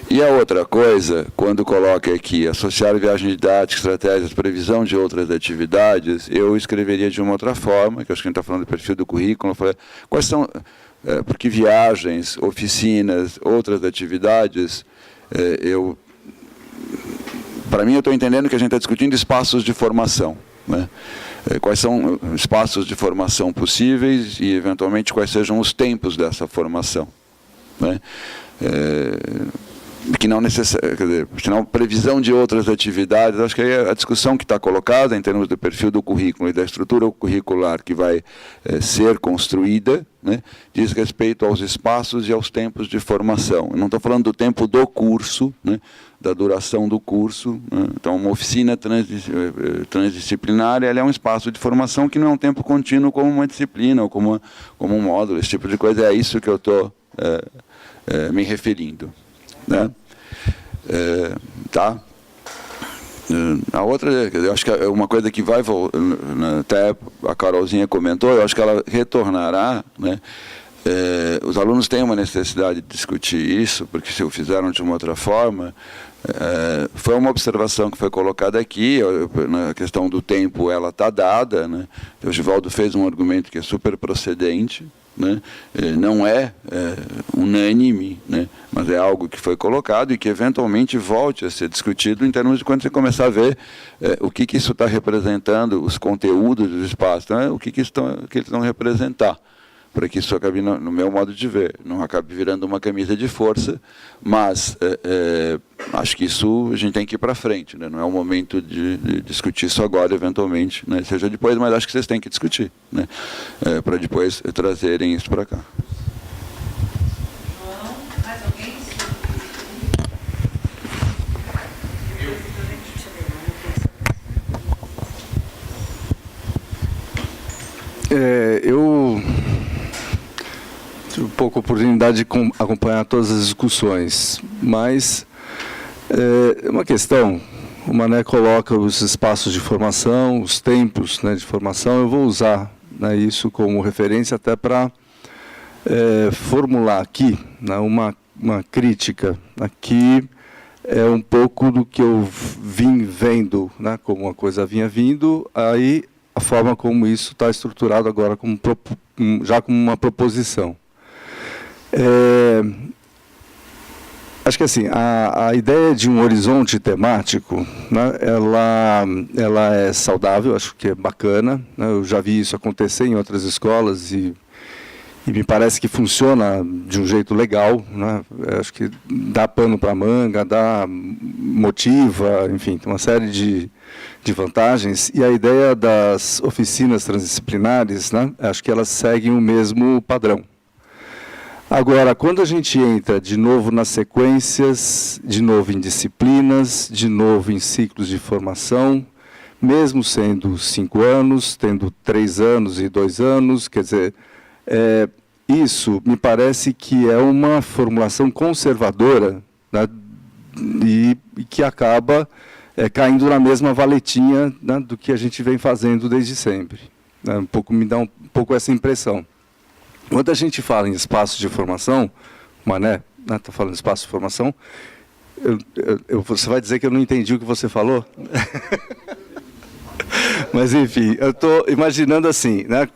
Speaker 6: E a outra coisa, quando coloca aqui associar viagem didática, estratégias, previsão de outras atividades, eu escreveria de uma outra forma, que acho que a gente está falando do perfil do currículo, eu falei, quais são, porque viagens, oficinas, outras atividades, para mim eu estou entendendo que a gente está discutindo espaços de formação, né? Quais são espaços de formação possíveis e, eventualmente, quais sejam os tempos dessa formação, né? Que não necessariamente, quer dizer, senão previsão de outras atividades, acho que aí a discussão que está colocada em termos do perfil do currículo e da estrutura curricular que vai ser construída, né, diz respeito aos espaços e aos tempos de formação. Eu não estou falando do tempo do curso, né, da duração do curso, né? Então, uma oficina transdisciplinar, ela é um espaço de formação que não é um tempo contínuo como uma disciplina ou como um módulo, esse tipo de coisa, é isso que eu estou me referindo, né? Tá? A outra, eu acho que é uma coisa que vai, até a Carolzinha comentou, eu acho que ela retornará, né? Os alunos têm uma necessidade de discutir isso, porque se o fizeram de uma outra forma, foi uma observação que foi colocada aqui, na questão do tempo ela está dada, né? O Givaldo fez um argumento que é super procedente, né? Não é unânime, né? Mas é algo que foi colocado e que eventualmente volte a ser discutido em termos de quando você começar a ver o que isso está representando, os conteúdos dos espaços, né? O que eles vão representar, para que isso acabe, no meu modo de ver, não acabe virando uma camisa de força, mas acho que isso a gente tem que ir para frente, né? Não é o momento de discutir isso agora, eventualmente, né? Seja depois, mas acho que vocês têm que discutir, né? Para depois trazerem isso para cá.
Speaker 5: Mais alguém?
Speaker 11: Eu tive pouca oportunidade de acompanhar todas as discussões, mas é uma questão, o Mané coloca os espaços de formação, os tempos, né, de formação, eu vou usar, né, isso como referência até para formular aqui, né, uma crítica. Aqui é um pouco do que eu vim vendo, né, como a coisa vinha vindo, aí a forma como isso está estruturado agora já como uma proposição. Acho que assim, a ideia de um horizonte temático, né, ela é saudável, acho que é bacana, né, eu já vi isso acontecer em outras escolas e me parece que funciona de um jeito legal, né, acho que dá pano para manga, motiva, enfim, tem uma série de vantagens. E a ideia das oficinas transdisciplinares, né, acho que elas seguem o mesmo padrão. Agora, quando a gente entra de novo nas sequências, de novo em disciplinas, de novo em ciclos de formação, mesmo sendo 5 anos, tendo 3 anos e 2 anos, quer dizer, isso me parece que é uma formulação conservadora, né, e que acaba caindo na mesma valetinha, né, do que a gente vem fazendo desde sempre. Né, me dá um pouco essa impressão. Quando a gente fala em espaço de formação, Mané está falando de espaço de formação, você vai dizer que eu não entendi o que você falou? Mas, enfim, eu estou imaginando assim, né,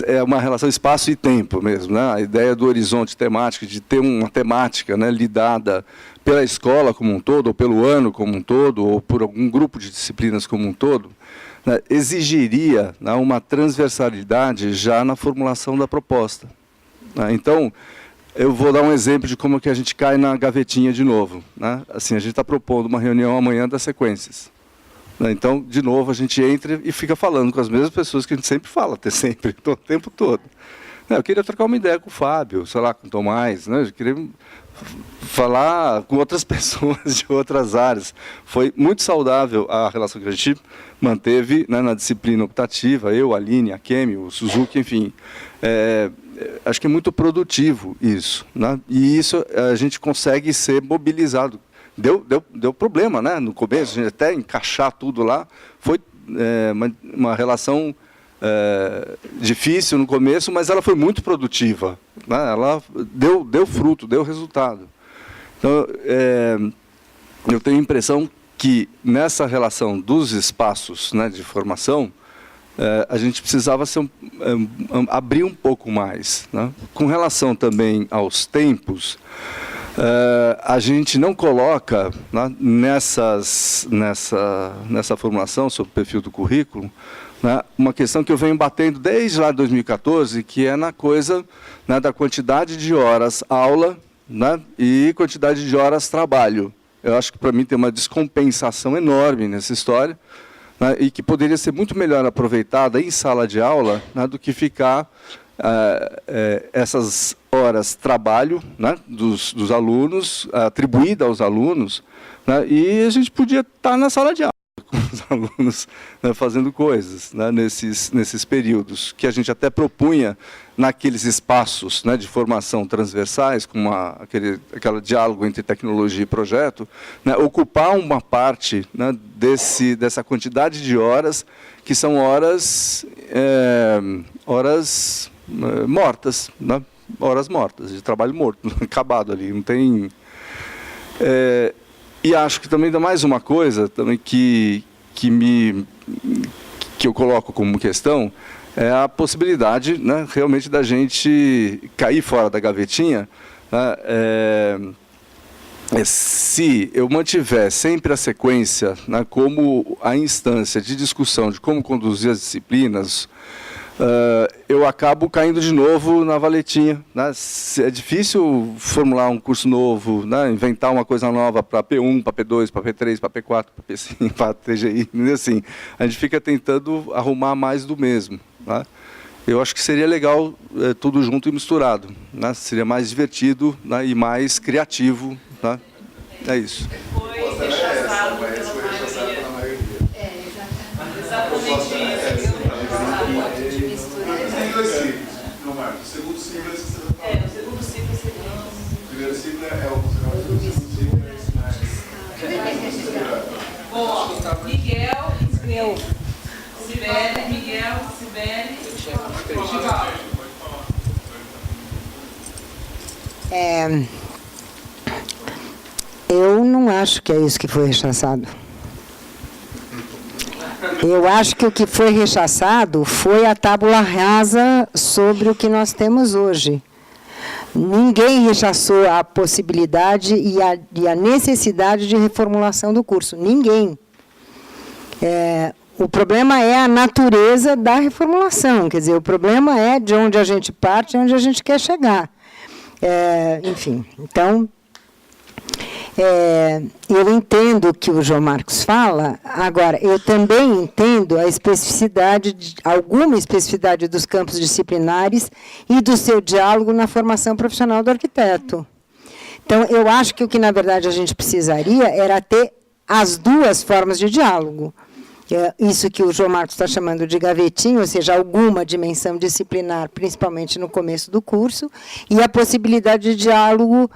Speaker 11: é uma relação espaço e tempo mesmo, né, a ideia do horizonte temático, de ter uma temática, né, lidada pela escola como um todo, ou pelo ano como um todo, ou por algum grupo de disciplinas como um todo, né, exigiria, né, uma transversalidade já na formulação da proposta. Né. Então, eu vou dar um exemplo de como que a gente cai na gavetinha de novo. Né. Assim, a gente está propondo uma reunião amanhã das sequências. Né. Então, de novo, a gente entra e fica falando com as mesmas pessoas que a gente sempre fala, o tempo todo. Eu queria trocar uma ideia com o Fábio, sei lá, com o Tomás, né, eu queria falar com outras pessoas de outras áreas. Foi muito saudável a relação que a gente manteve, né, na disciplina optativa, eu, a Aline, a Kemi, o Suzuki, enfim. Acho que é muito produtivo isso. Né, e isso a gente consegue ser mobilizado. Deu problema, né, no começo, a gente até encaixar tudo lá. Foi uma relação difícil no começo, mas ela foi muito produtiva, né? Ela deu fruto, deu resultado. Então, eu tenho a impressão que nessa relação dos espaços, né, de formação, a gente precisava abrir um pouco mais. Né? Com relação também aos tempos, a gente não coloca, né, nessa formulação sobre o perfil do currículo, né, uma questão que eu venho batendo desde lá de 2014, que é na coisa, né, da quantidade de horas aula, né, e quantidade de horas trabalho. Eu acho que, para mim, tem uma descompensação enorme nessa história, né, e que poderia ser muito melhor aproveitada em sala de aula, né, do que ficar essas horas trabalho, né, dos alunos, atribuída aos alunos, né, e a gente podia estar na sala de aula com os alunos, né, fazendo coisas, né, nesses períodos, que a gente até propunha naqueles espaços, né, de formação transversais, com aquele diálogo entre tecnologia e projeto, né, ocupar uma parte, né, dessa quantidade de horas, que são horas mortas, né, horas mortas, de trabalho morto, acabado ali, não tem... E acho que também dá mais uma coisa também que eu coloco como questão, é a possibilidade, né, realmente da gente cair fora da gavetinha, né, se eu mantiver sempre a sequência, né, como a instância de discussão de como conduzir as disciplinas, eu acabo caindo de novo na valetinha. Né? É difícil formular um curso novo, né? Inventar uma coisa nova para P1, para P2, para P3, para P4, para P5, para TGI. Assim, a gente fica tentando arrumar mais do mesmo. Né? Eu acho que seria legal tudo junto e misturado. Né? Seria mais divertido, né, e mais criativo. Né? É isso.
Speaker 5: Foi rechaçado pela maioria. Exatamente isso.
Speaker 2: Não, Marcos, o segundo ciclo é esse que você está
Speaker 5: falando. O segundo ciclo seria isso.
Speaker 2: O primeiro ciclo é o segundo ciclo é esse.
Speaker 5: Bom, Miguel, Sibeli.
Speaker 9: Eu não acho que é isso que foi rechaçado. Eu acho que o que foi rechaçado foi a tábula rasa sobre o que nós temos hoje. Ninguém rechaçou a possibilidade e a necessidade de reformulação do curso. Ninguém. O problema é a natureza da reformulação. Quer dizer, o problema é de onde a gente parte e onde a gente quer chegar. Enfim, então, eu entendo o que o João Marcos fala. Agora, eu também entendo a especificidade, alguma especificidade dos campos disciplinares e do seu diálogo na formação profissional do arquiteto. Então, eu acho que o que, na verdade, a gente precisaria era ter as duas formas de diálogo. Isso que o João Marcos está chamando de gavetinho, ou seja, alguma dimensão disciplinar, principalmente no começo do curso, e a possibilidade de diálogo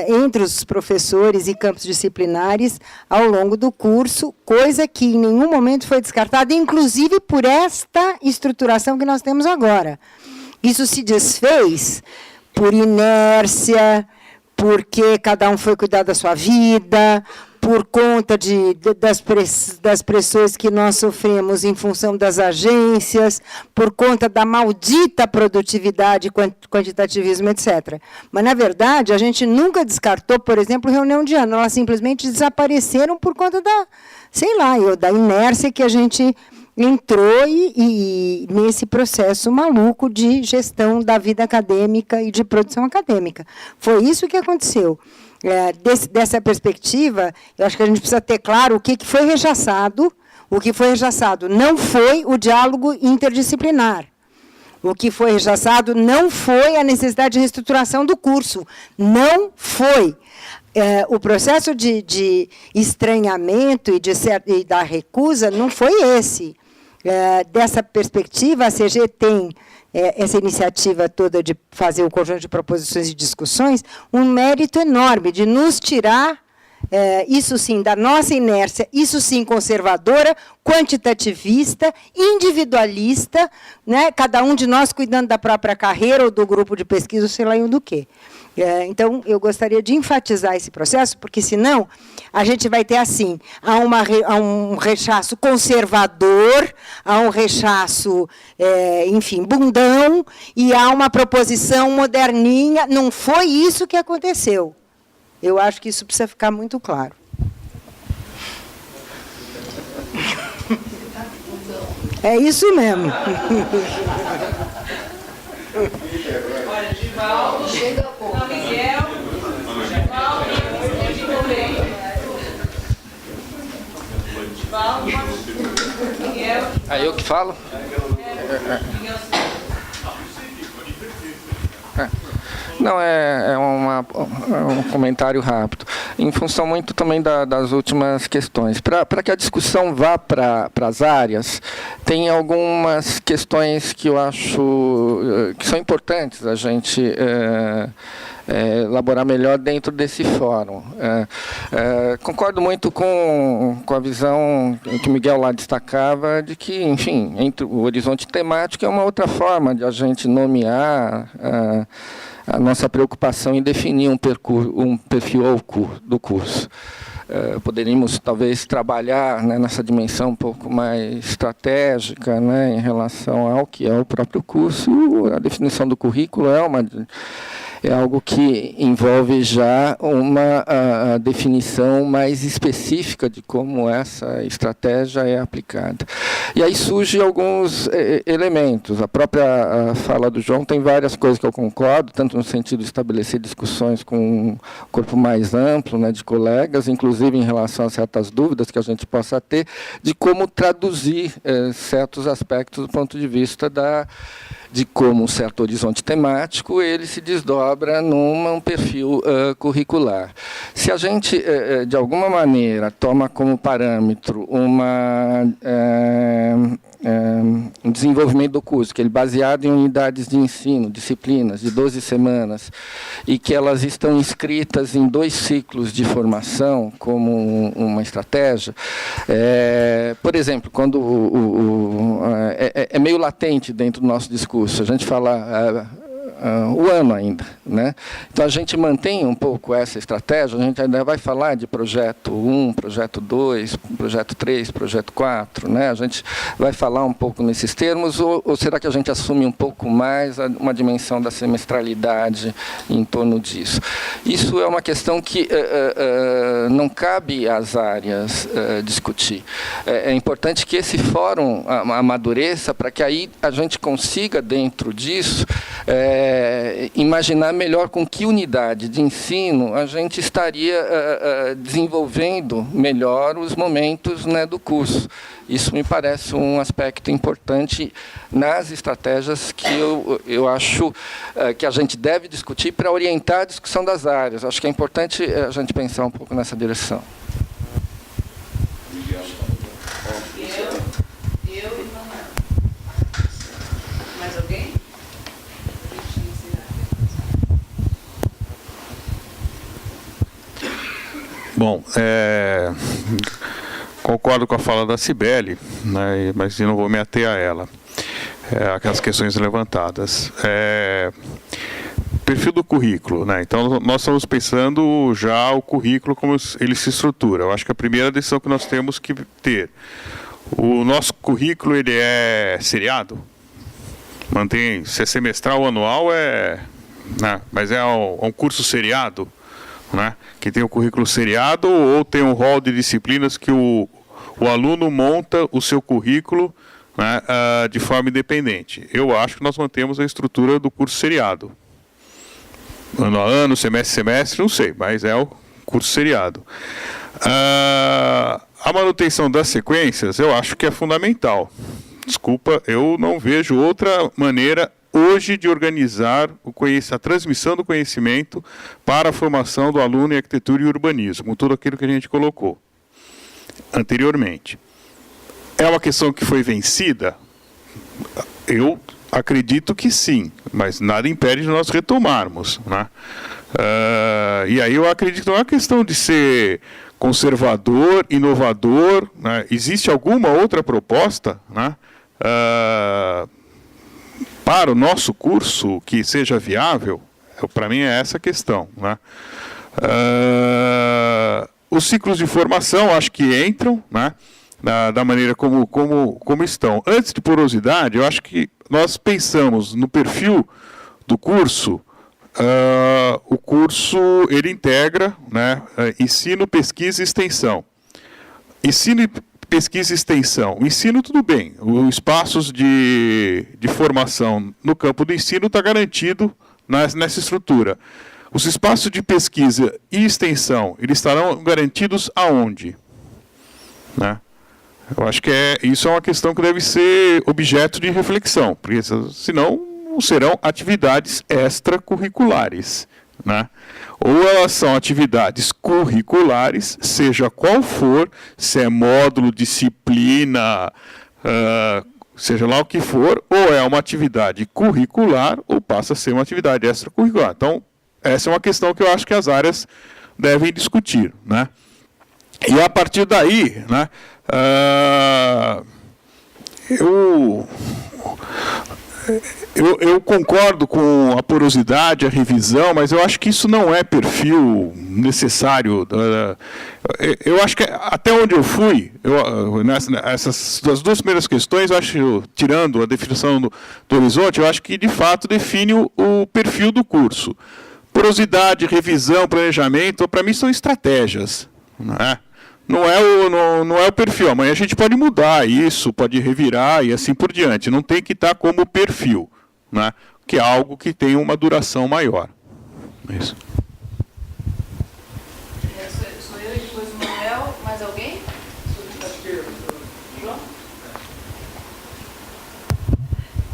Speaker 9: entre os professores e campos disciplinares ao longo do curso, coisa que em nenhum momento foi descartada, inclusive por esta estruturação que nós temos agora. Isso se desfez por inércia, porque cada um foi cuidar da sua vida, por conta das pressões que nós sofremos em função das agências, por conta da maldita produtividade, quantitativismo, etc. Mas, na verdade, a gente nunca descartou, por exemplo, reunião de ano. Elas simplesmente desapareceram por conta da inércia que a gente entrou e nesse processo maluco de gestão da vida acadêmica e de produção acadêmica. Foi isso que aconteceu. Dessa perspectiva, eu acho que a gente precisa ter claro o que foi rechaçado. O que foi rechaçado não foi o diálogo interdisciplinar. O que foi rechaçado não foi a necessidade de reestruturação do curso. Não foi. O processo de estranhamento e da recusa não foi esse. Dessa perspectiva, a CG tem essa iniciativa toda de fazer o conjunto de proposições e discussões, um mérito enorme de nos tirar, isso sim, da nossa inércia, isso sim, conservadora, quantitativista, individualista, né, cada um de nós cuidando da própria carreira ou do grupo de pesquisa, sei lá do quê. Então, eu gostaria de enfatizar esse processo, porque, senão, a gente vai ter, assim, há um rechaço conservador, há um rechaço, enfim, bundão, e há uma proposição moderninha. Não foi isso que aconteceu. Eu acho que isso precisa ficar muito claro. É isso mesmo.
Speaker 5: Olha, Givaldo, Miguel, Givaldo, Miguel.
Speaker 13: Aí eu que falo? Não, é um comentário rápido. Em função muito também das últimas questões. Para que a discussão vá para as áreas, tem algumas questões que eu acho que são importantes a gente elaborar melhor dentro desse fórum. Concordo muito com a visão que o Miguel lá destacava, de que, enfim, entre o horizonte temático é uma outra forma de a gente nomear a nossa preocupação em definir um perfil do curso. Poderíamos, talvez, trabalhar, né, nessa dimensão um pouco mais estratégica, né, em relação ao que é o próprio curso. A definição do currículo é algo que envolve já uma definição mais específica de como essa estratégia é aplicada. E aí surgem alguns elementos. A própria fala do João tem várias coisas que eu concordo, tanto no sentido de estabelecer discussões com um corpo mais amplo, né, de colegas, inclusive em relação a certas dúvidas que a gente possa ter, de como traduzir certos aspectos do ponto de vista de como um certo horizonte temático ele se desdobra num perfil curricular. Se a gente, de alguma maneira, toma como parâmetro um desenvolvimento do curso, que ele é baseado em unidades de ensino, disciplinas de 12 semanas, e que elas estão inscritas em 2 ciclos de formação como uma estratégia, por exemplo, quando é meio latente dentro do nosso discurso, a gente fala o ano ainda, né? Então, a gente mantém um pouco essa estratégia, a gente ainda vai falar de projeto 1, projeto 2, projeto 3, projeto 4, né? A gente vai falar um pouco nesses termos, ou será que a gente assume um pouco mais uma dimensão da semestralidade em torno disso? Isso é uma questão que não cabe às áreas discutir. É importante que esse fórum amadureça para que aí a gente consiga, dentro disso, imaginar melhor com que unidade de ensino a gente estaria desenvolvendo melhor os momentos, né, do curso. Isso me parece um aspecto importante nas estratégias que eu acho que a gente deve discutir para orientar a discussão das áreas. Acho que é importante a gente pensar um pouco nessa direção.
Speaker 5: Mais alguém?
Speaker 7: Bom, concordo com a fala da Cibele, né, mas eu não vou me ater a ela, aquelas questões levantadas. Perfil do currículo, né? Então, nós estamos pensando já o currículo, como ele se estrutura. Eu acho que a primeira decisão que nós temos que ter, o nosso currículo, ele é seriado? Mantém, se é semestral ou anual, né, mas é um curso seriado, né, que tem o currículo seriado, ou tem um rol de disciplinas que o aluno monta o seu currículo, né, de forma independente. Eu acho que nós mantemos a estrutura do curso seriado. Ano a ano, semestre a semestre, não sei, mas é o curso seriado. A manutenção das sequências, eu acho que é fundamental. Desculpa, eu não vejo outra maneira hoje de organizar a transmissão do conhecimento para a formação do aluno em arquitetura e urbanismo, tudo aquilo que a gente colocou anteriormente. É uma questão que foi vencida? Eu acredito que sim, mas nada impede de nós retomarmos, né? E aí eu acredito que não é uma questão de ser conservador, inovador, né? Existe alguma outra proposta, né, para o nosso curso que seja viável? Para mim é essa a questão, né? Os ciclos de formação acho que entram, né, da maneira como estão. Antes de porosidade, eu acho que nós pensamos no perfil do curso. O curso ele integra, né, ensino, pesquisa e extensão. Ensino, pesquisa e extensão. O ensino, tudo bem. Os espaços de formação no campo do ensino está garantido nessa estrutura. Os espaços de pesquisa e extensão, eles estarão garantidos aonde? Né? Eu acho que isso é uma questão que deve ser objeto de reflexão, porque senão serão atividades extracurriculares, né? Ou elas são atividades curriculares, seja qual for, se é módulo, disciplina, seja lá o que for, ou é uma atividade curricular, ou passa a ser uma atividade extracurricular. Então, essa é uma questão que eu acho que as áreas devem discutir, né? E a partir daí, né, eu concordo com a porosidade, a revisão, mas eu acho que isso não é perfil necessário. Eu acho que até onde eu fui, essas duas primeiras questões, eu acho, tirando a definição do horizonte, eu acho que de fato define o perfil do curso. Porosidade, revisão, planejamento, para mim são estratégias, né? Não é o perfil. Amanhã a gente pode mudar isso, pode revirar e assim por diante. Não tem que estar como perfil, né? Que é algo que tem uma duração maior. É isso.
Speaker 5: Sou eu e depois o Manuel. Mais alguém? João?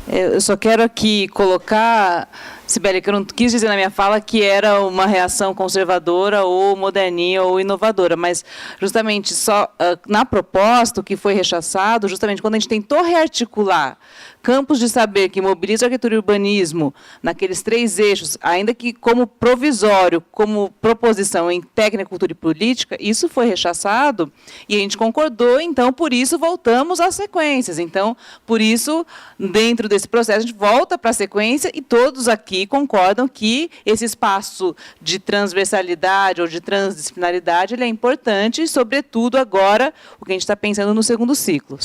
Speaker 1: Eu só quero aqui colocar, Cibele, que eu não quis dizer na minha fala que era uma reação conservadora ou moderninha ou inovadora, mas justamente só na proposta, o que foi rechaçado, justamente quando a gente tentou rearticular campos de saber que mobilizam arquitetura e urbanismo naqueles 3 eixos, ainda que como provisório, como proposição em técnica, cultura e política, isso foi rechaçado e a gente concordou, então, por isso voltamos às sequências. Então, por isso, dentro desse processo, a gente volta para a sequência e todos aqui aqui concordam que esse espaço de transversalidade ou de transdisciplinaridade ele é importante, sobretudo agora, o que a gente está pensando no segundo ciclo.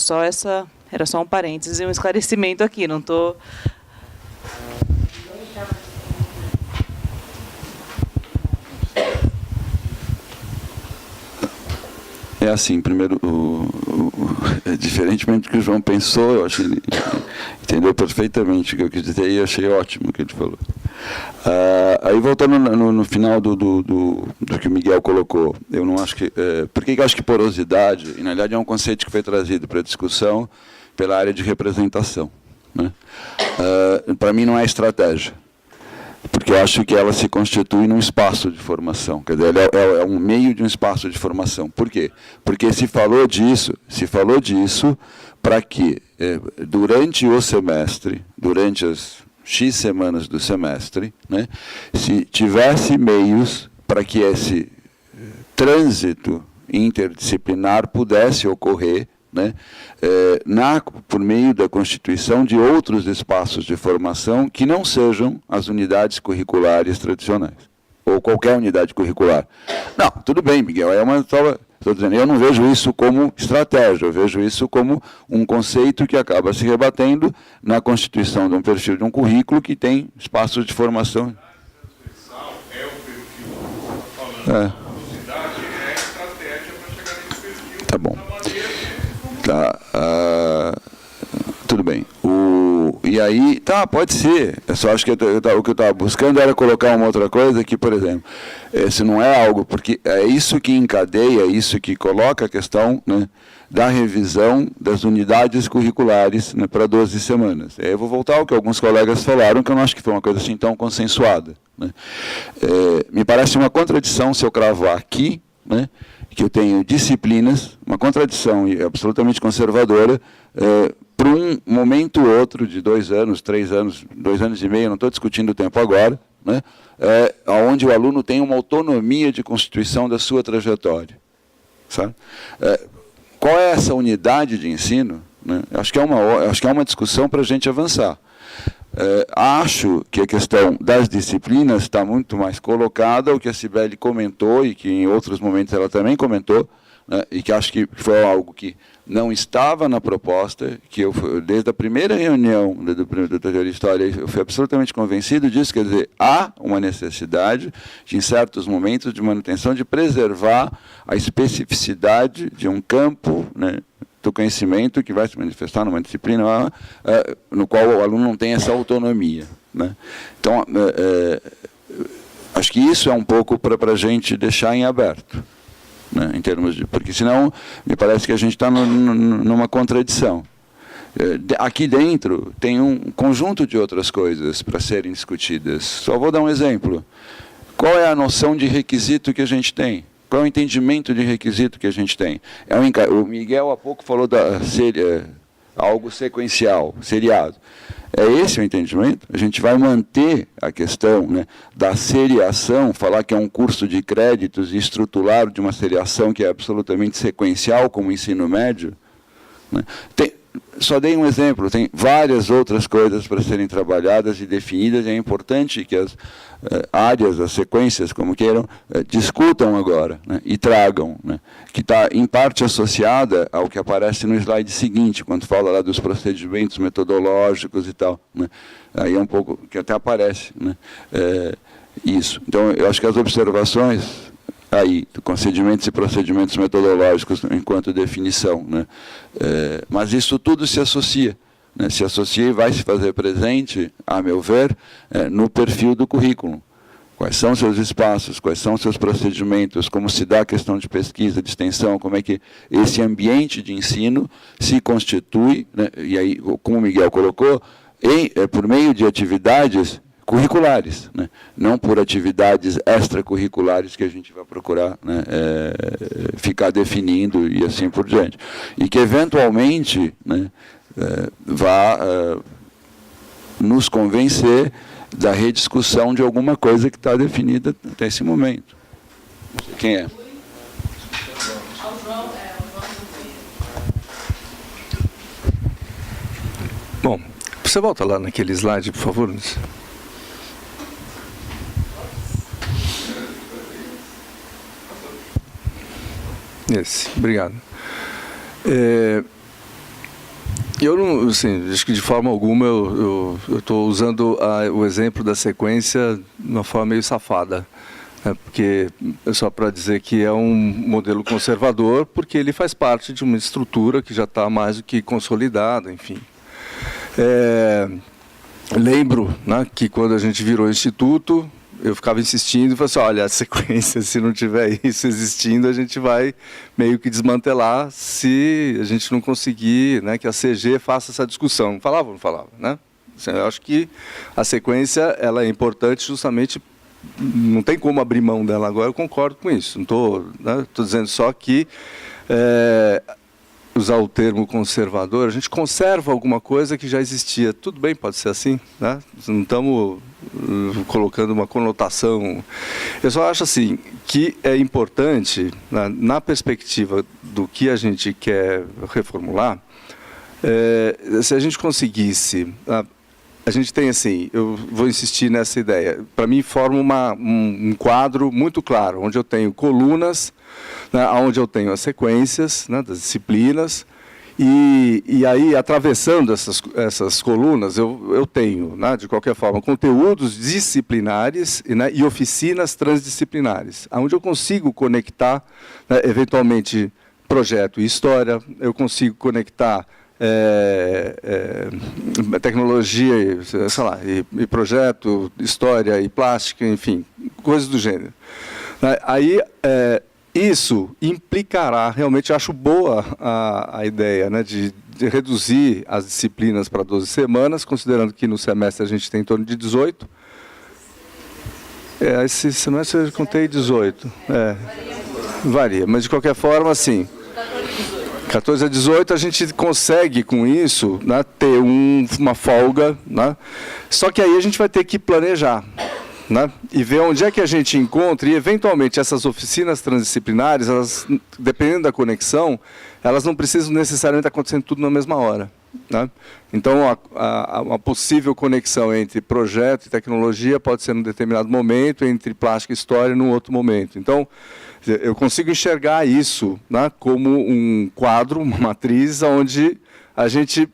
Speaker 1: Era só um parênteses e um esclarecimento aqui, não estou...
Speaker 6: É assim, primeiro, diferentemente do que o João pensou, eu acho que ele entendeu perfeitamente o que eu quis dizer e achei ótimo o que ele falou. Aí, voltando no final do que o Miguel colocou, eu não acho que... por que eu acho que porosidade, e na realidade é um conceito que foi trazido para a discussão pela área de representação, né? Para mim não é estratégia, porque eu acho que ela se constitui num espaço de formação, quer dizer, é um meio de um espaço de formação. Por quê? Porque se falou disso para que, durante o semestre, durante as X semanas do semestre, né, se tivesse meios para que esse trânsito interdisciplinar pudesse ocorrer, né, por meio da constituição de outros espaços de formação que não sejam as unidades curriculares tradicionais, ou qualquer unidade curricular. Não, tudo bem, Miguel, estou dizendo, eu não vejo isso como estratégia, eu vejo isso como um conceito que acaba se rebatendo na constituição de um perfil de um currículo que tem espaços de formação.
Speaker 3: É o perfil que você está falando. A velocidade é a estratégia para chegar nesse perfil.
Speaker 6: Tá bom. Tá, tudo bem. E aí, pode ser. Eu só acho que o que eu estava buscando era colocar uma outra coisa que, por exemplo, esse não é algo, porque é isso que encadeia, é isso que coloca a questão, né, da revisão das unidades curriculares, né, para 12 semanas. Aí eu vou voltar ao que alguns colegas falaram, que eu não acho que foi uma coisa assim tão consensuada, né. Me parece uma contradição se eu cravar aqui, né, que eu tenho disciplinas, uma contradição absolutamente conservadora, para um momento ou outro de 2 anos, 3 anos, 2 anos e meio, não estou discutindo o tempo agora, né, onde o aluno tem uma autonomia de constituição da sua trajetória. Sabe? Qual é essa unidade de ensino? Né? Acho que é uma discussão para a gente avançar. Acho que a questão das disciplinas está muito mais colocada, o que a Cibele comentou, e que em outros momentos ela também comentou, né, e que acho que foi algo que não estava na proposta, que eu, desde a primeira reunião do Teoria de História, eu fui absolutamente convencido disso, quer dizer, há uma necessidade, de, em certos momentos, de manutenção, de preservar a especificidade de um campo, né, do conhecimento que vai se manifestar numa disciplina no qual o aluno não tem essa autonomia, né? Então, acho que isso é um pouco para a gente deixar em aberto, né, em termos de... Porque, senão, me parece que a gente está numa contradição. Aqui dentro tem um conjunto de outras coisas para serem discutidas. Só vou dar um exemplo. Qual é a noção de requisito que a gente tem? Qual é o entendimento de requisito que a gente tem? O Miguel há pouco falou algo sequencial, seriado. É esse o entendimento? A gente vai manter a questão, né, da seriação, falar que é um curso de créditos e estruturar de uma seriação que é absolutamente sequencial, como o ensino médio, né? Só dei um exemplo, tem várias outras coisas para serem trabalhadas e definidas, e é importante que as áreas, as sequências, como queiram, discutam agora, né, e tragam, né, que está em parte associada ao que aparece no slide seguinte, quando fala lá dos procedimentos metodológicos e tal, né, aí é um pouco que até aparece, né, isso. Então, eu acho que as observações aí, concedimentos e procedimentos metodológicos enquanto definição, né? Mas isso tudo se associa, né? Se associa e vai se fazer presente, a meu ver, no perfil do currículo. Quais são seus espaços, quais são seus procedimentos, como se dá a questão de pesquisa, de extensão, como é que esse ambiente de ensino se constitui, né? E aí, como o Miguel colocou, por meio de atividades curriculares, né? Não por atividades extracurriculares que a gente vai procurar, né, ficar definindo e assim por diante. E que, eventualmente, né, vá nos convencer da rediscussão de alguma coisa que está definida até esse momento. Não sei quem é.
Speaker 11: Bom, você volta lá naquele slide, por favor. Esse, obrigado. Eu não, assim, acho que de forma alguma eu estou usando o exemplo da sequência de uma forma meio safada, né? Porque é só para dizer que é um modelo conservador, porque ele faz parte de uma estrutura que já está mais do que consolidada, enfim. Lembro, né, que quando a gente virou instituto, eu ficava insistindo e falei assim, olha, a sequência, se não tiver isso existindo, a gente vai meio que desmantelar se a gente não conseguir, né, que a CG faça essa discussão. Falava ou não falava? Né? Assim, eu acho que a sequência ela é importante justamente, não tem como abrir mão dela agora, eu concordo com isso. Não estou, né, tô dizendo só que, usar o termo conservador, a gente conserva alguma coisa que já existia. Tudo bem, pode ser assim, né? Não estamos colocando uma conotação. Eu só acho assim que é importante, na perspectiva do que a gente quer reformular, se a gente conseguisse, a gente tem assim, eu vou insistir nessa ideia, para mim forma um quadro muito claro, onde eu tenho colunas, né, onde eu tenho as sequências, né, das disciplinas, e aí, atravessando essas colunas, eu tenho, né, de qualquer forma, conteúdos disciplinares, né, e oficinas transdisciplinares, onde eu consigo conectar, né, eventualmente, projeto e história, eu consigo conectar tecnologia, sei lá, e projeto, história e plástica, enfim, coisas do gênero. Aí, isso implicará, realmente acho boa a ideia, né, de reduzir as disciplinas para 12 semanas, considerando que no semestre a gente tem em torno de 18. Esse semestre eu contei 18. Varia, mas de qualquer forma, assim, 14 a 18 a gente consegue com isso, né, ter uma folga, né? Só que aí a gente vai ter que planejar, né, e ver onde é que a gente encontra, e eventualmente essas oficinas transdisciplinares, elas, dependendo da conexão, elas não precisam necessariamente estar acontecendo tudo na mesma hora, né? Então a possível conexão entre projeto e tecnologia pode ser num determinado momento, entre plástica e história num outro momento. Então eu consigo enxergar isso, né, como um quadro, uma matriz, onde a gente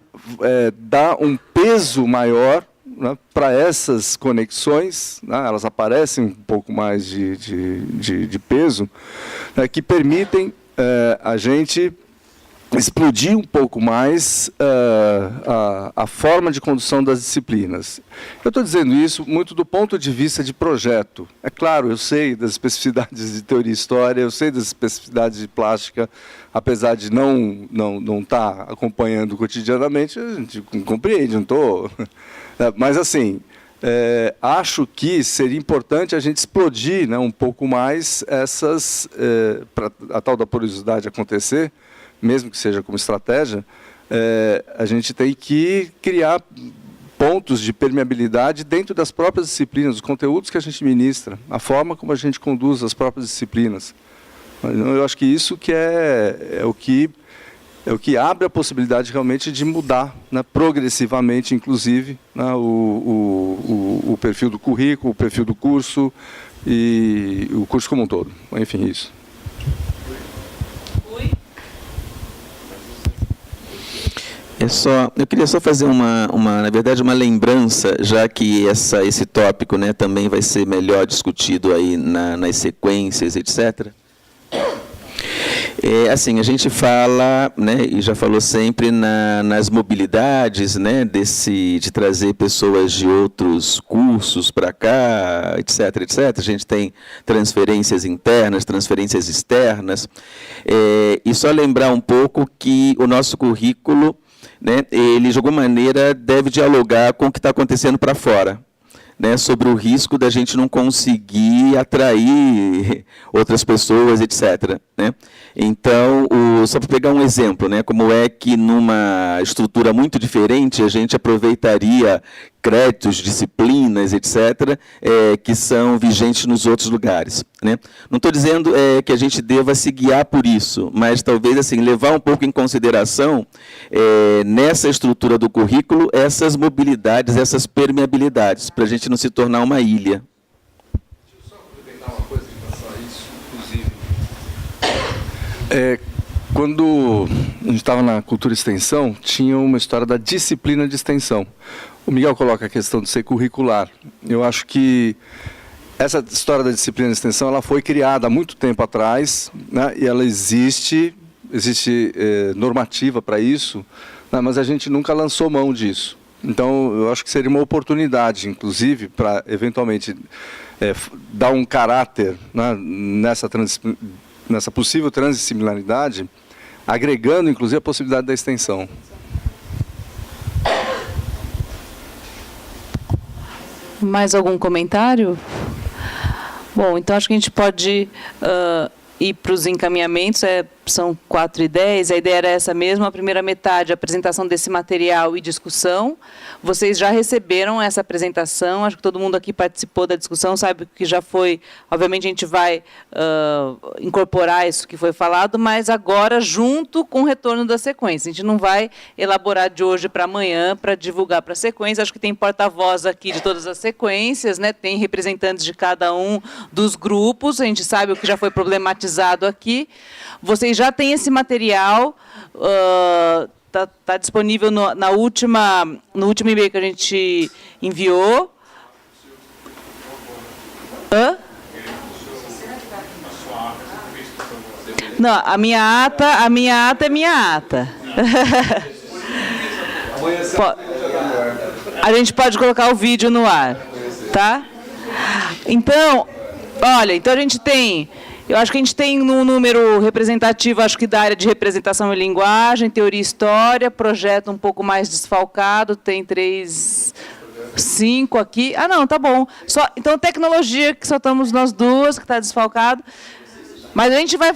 Speaker 11: dá um peso maior, né, para essas conexões, né, elas aparecem um pouco mais de peso, né, que permitem a gente explodir um pouco mais a forma de condução das disciplinas. Eu estou dizendo isso muito do ponto de vista de projeto. É claro, eu sei das especificidades de teoria e história, eu sei das especificidades de plástica, apesar de não estar acompanhando cotidianamente, a gente compreende, não estou... Mas, assim, acho que seria importante a gente explodir, né, um pouco mais para a tal da porosidade acontecer, mesmo que seja como estratégia, a gente tem que criar pontos de permeabilidade dentro das próprias disciplinas, os conteúdos que a gente ministra, a forma como a gente conduz as próprias disciplinas. Eu acho que isso que é o que abre a possibilidade realmente de mudar, né, progressivamente, inclusive, né, o perfil do currículo, o perfil do curso e o curso como um todo. Enfim, isso.
Speaker 12: Eu queria só fazer na verdade, uma lembrança, já que esse tópico, né, também vai ser melhor discutido aí nas sequências, etc. Assim, a gente fala, né, e já falou sempre nas mobilidades, né, de trazer pessoas de outros cursos para cá, etc, etc. A gente tem transferências internas, transferências externas. E só lembrar um pouco que o nosso currículo, né, ele, de alguma maneira, deve dialogar com o que está acontecendo para fora, né, sobre o risco da gente não conseguir atrair outras pessoas, etc. Né? Então, só para pegar um exemplo, né, como é que numa estrutura muito diferente a gente aproveitaria créditos, disciplinas, etc., que são vigentes nos outros lugares. Né? Não estou dizendo que a gente deva se guiar por isso, mas talvez assim, levar um pouco em consideração, nessa estrutura do currículo, essas mobilidades, essas permeabilidades, para a gente não se tornar uma ilha.
Speaker 11: Deixa eu só aproveitar uma coisa em relação a isso, inclusive. Quando a gente estava na Cultura e Extensão, tinha uma história da disciplina de extensão. O Miguel coloca a questão de ser curricular. Eu acho que essa história da disciplina de extensão ela foi criada há muito tempo atrás, né, e ela existe normativa para isso, né, mas a gente nunca lançou mão disso. Então, eu acho que seria uma oportunidade, inclusive, para, eventualmente, dar um caráter, né, nessa possível transdisciplinaridade, agregando, inclusive, a possibilidade da extensão.
Speaker 1: Mais algum comentário? Bom, então acho que a gente pode ir para os encaminhamentos. São 4h10, a ideia era essa mesmo. A primeira metade, a apresentação desse material e discussão. Vocês já receberam essa apresentação, acho que todo mundo aqui participou da discussão, sabe que já foi... Obviamente, a gente vai incorporar isso que foi falado, mas agora junto com o retorno da sequência. A gente não vai elaborar de hoje para amanhã para divulgar para a sequência. Acho que tem porta-voz aqui de todas as sequências, né? Tem representantes de cada um dos grupos, a gente sabe o que já foi problematizado aqui. Vocês já têm esse material, está disponível no último e-mail que a gente enviou. Hã? Não, a minha ata é minha ata. A gente pode colocar o vídeo no ar, tá? Então, olha, então a gente tem... Eu acho que a gente tem um número representativo, acho que da área de representação e linguagem, teoria e história, projeto um pouco mais desfalcado, tem 5 aqui. Ah, não, tá bom. Então, tecnologia, que só estamos nós duas, que está desfalcado. Mas a gente vai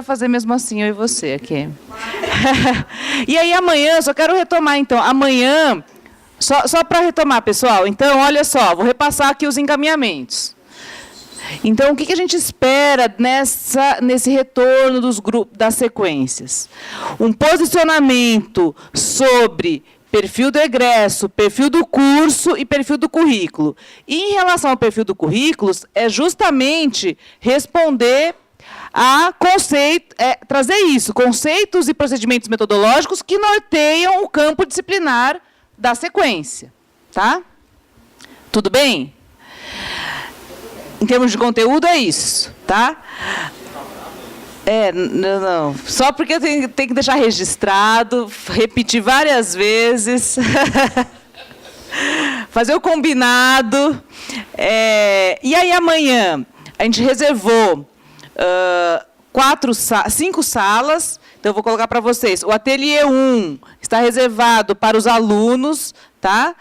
Speaker 1: fazer mesmo assim, eu e você aqui. E aí, amanhã, só quero retomar, então. Amanhã, só para retomar, pessoal. Então, olha só, vou repassar aqui os encaminhamentos. Então, o que a gente espera nesse retorno das sequências? Um posicionamento sobre perfil do egresso, perfil do curso e perfil do currículo. E, em relação ao perfil do currículo, é justamente responder a trazer isso, conceitos e procedimentos metodológicos que norteiam o campo disciplinar da sequência. Tá? Tudo bem? Em termos de conteúdo, é isso, tá? Não. Só porque eu tenho que deixar registrado, repetir várias vezes, fazer o combinado. E aí, amanhã, a gente reservou 5 salas. Então, eu vou colocar para vocês. O ateliê 1 está reservado para os alunos, tá?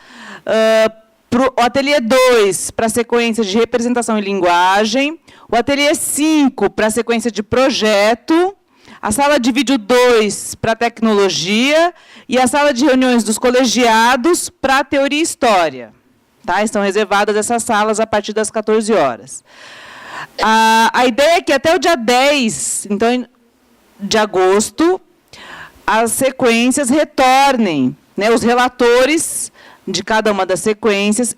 Speaker 1: O ateliê 2 para a sequência de representação e linguagem, o ateliê 5 para a sequência de projeto, a sala de vídeo 2 para tecnologia e a sala de reuniões dos colegiados para teoria e história. Tá? Estão reservadas essas salas a partir das 14 horas. A ideia é que até o dia 10 então, de agosto, as sequências retornem, né, os relatores de cada uma das sequências,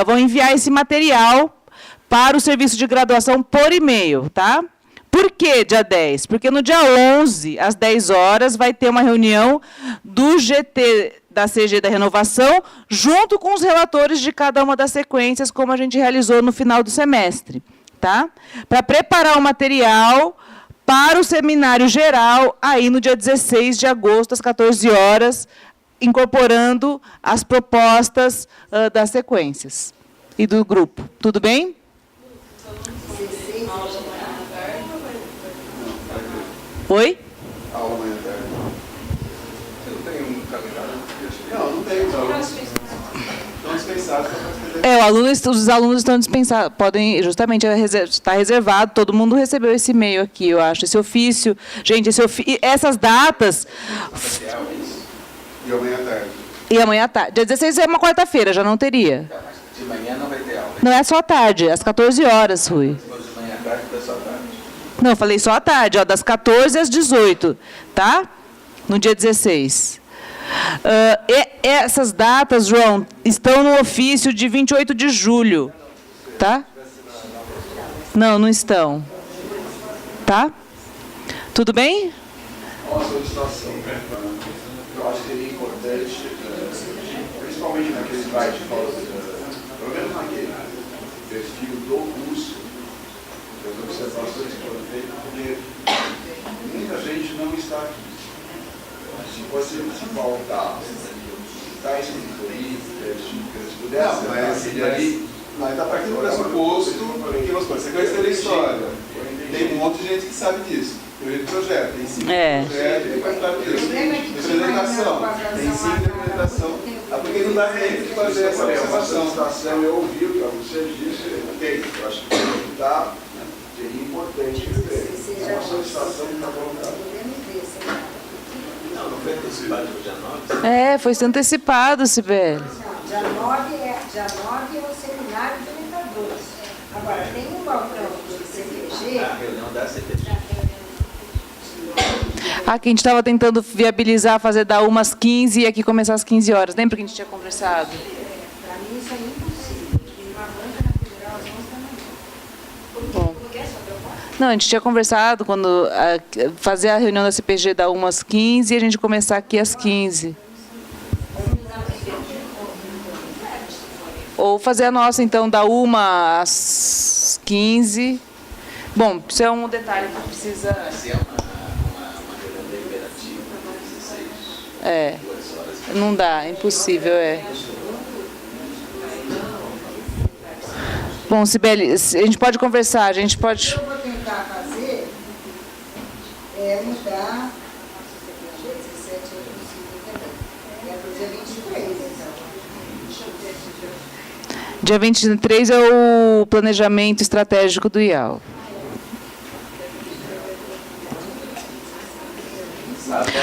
Speaker 1: vão enviar esse material para o serviço de graduação por e-mail. Tá? Por que dia 10? Porque no dia 11, às 10 horas, vai ter uma reunião do GT da CG da Renovação, junto com os relatores de cada uma das sequências, como a gente realizou no final do semestre. Tá? Para preparar o material para o seminário geral, aí no dia 16 de agosto, às 14 horas, incorporando as propostas das sequências e do grupo. Tudo bem? Oi?
Speaker 2: Aula amanhã à tarde. Eu tenho um calendário. Não tenho. Estão dispensados.
Speaker 1: Os alunos estão dispensados, podem, justamente, está reservado, todo mundo recebeu esse e-mail aqui, eu acho, esse ofício. Gente, essas datas...
Speaker 2: E amanhã à tarde?
Speaker 1: E amanhã à tarde. Dia 16 é uma quarta-feira, já não teria.
Speaker 12: De manhã não vai ter aula.
Speaker 1: Não é só à tarde, às 14 horas, Rui.
Speaker 12: De manhã à tarde é só à tarde.
Speaker 1: Não, eu falei só à tarde, das 14 às 18, tá? No dia 16. Essas datas, João, estão no ofício de 28 de julho, tá? Não estão. Tá? Tudo bem?
Speaker 15: Uma solicitação. Eu acho que seria importante, principalmente naquele slide que fala, pelo menos naquele perfil do curso, as observações que foram feitas, porque muita gente não está aqui. Se você faltar, está escrito ali, se pudesse, mas ali. Mas está partindo do pressuposto que você conhece a história. Tem um monte de gente que sabe disso. Tem projeto, tem 5 projetos, tem quantidade disso. Implementação, tem 5 implementação. Porque não dá tempo de fazer essa observação. Eu ouvi o que você disse, ok, eu acho que dá, seria importante ver. É uma solicitação que está colocada.
Speaker 12: Não foi antecipado para o dia 9?
Speaker 1: Foi antecipado, Sibeli.
Speaker 9: Dia 9 é o seminário de orientadores. Agora, tem um balcão de CPG.
Speaker 12: A reunião da CPG.
Speaker 1: Que a gente estava tentando viabilizar, fazer da 1 às 15 e aqui começar às 15 horas. Lembra que a gente tinha conversado?
Speaker 9: Para mim isso é impossível. Uma banca na federal, às 11 da manhã.
Speaker 1: Bom. Não, a gente tinha conversado quando fazer a reunião da CPG da 1 às 15 e a gente começar aqui às 15. Ou fazer a nossa, então, da 1 às 15. Bom, isso é um detalhe que precisa...
Speaker 12: Se é uma reunião deliberativa, 16, 2 horas...
Speaker 1: Não dá, é impossível, Bom, Sibeli, a gente pode conversar, a gente pode...
Speaker 9: Eu vou tentar fazer, mudar... Dia 17 é possível também. É para o dia 23, então.
Speaker 1: Dia 23 é o planejamento estratégico do IAL.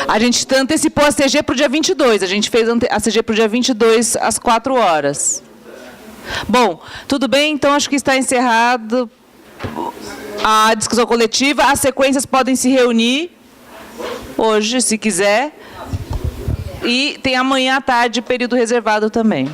Speaker 1: A gente antecipou a CG para o dia 22. A gente fez a CG para o dia 22, às 4 horas. Bom, tudo bem? Então, acho que está encerrado a discussão coletiva. As sequências podem se reunir hoje, se quiser. E tem amanhã à tarde período reservado também.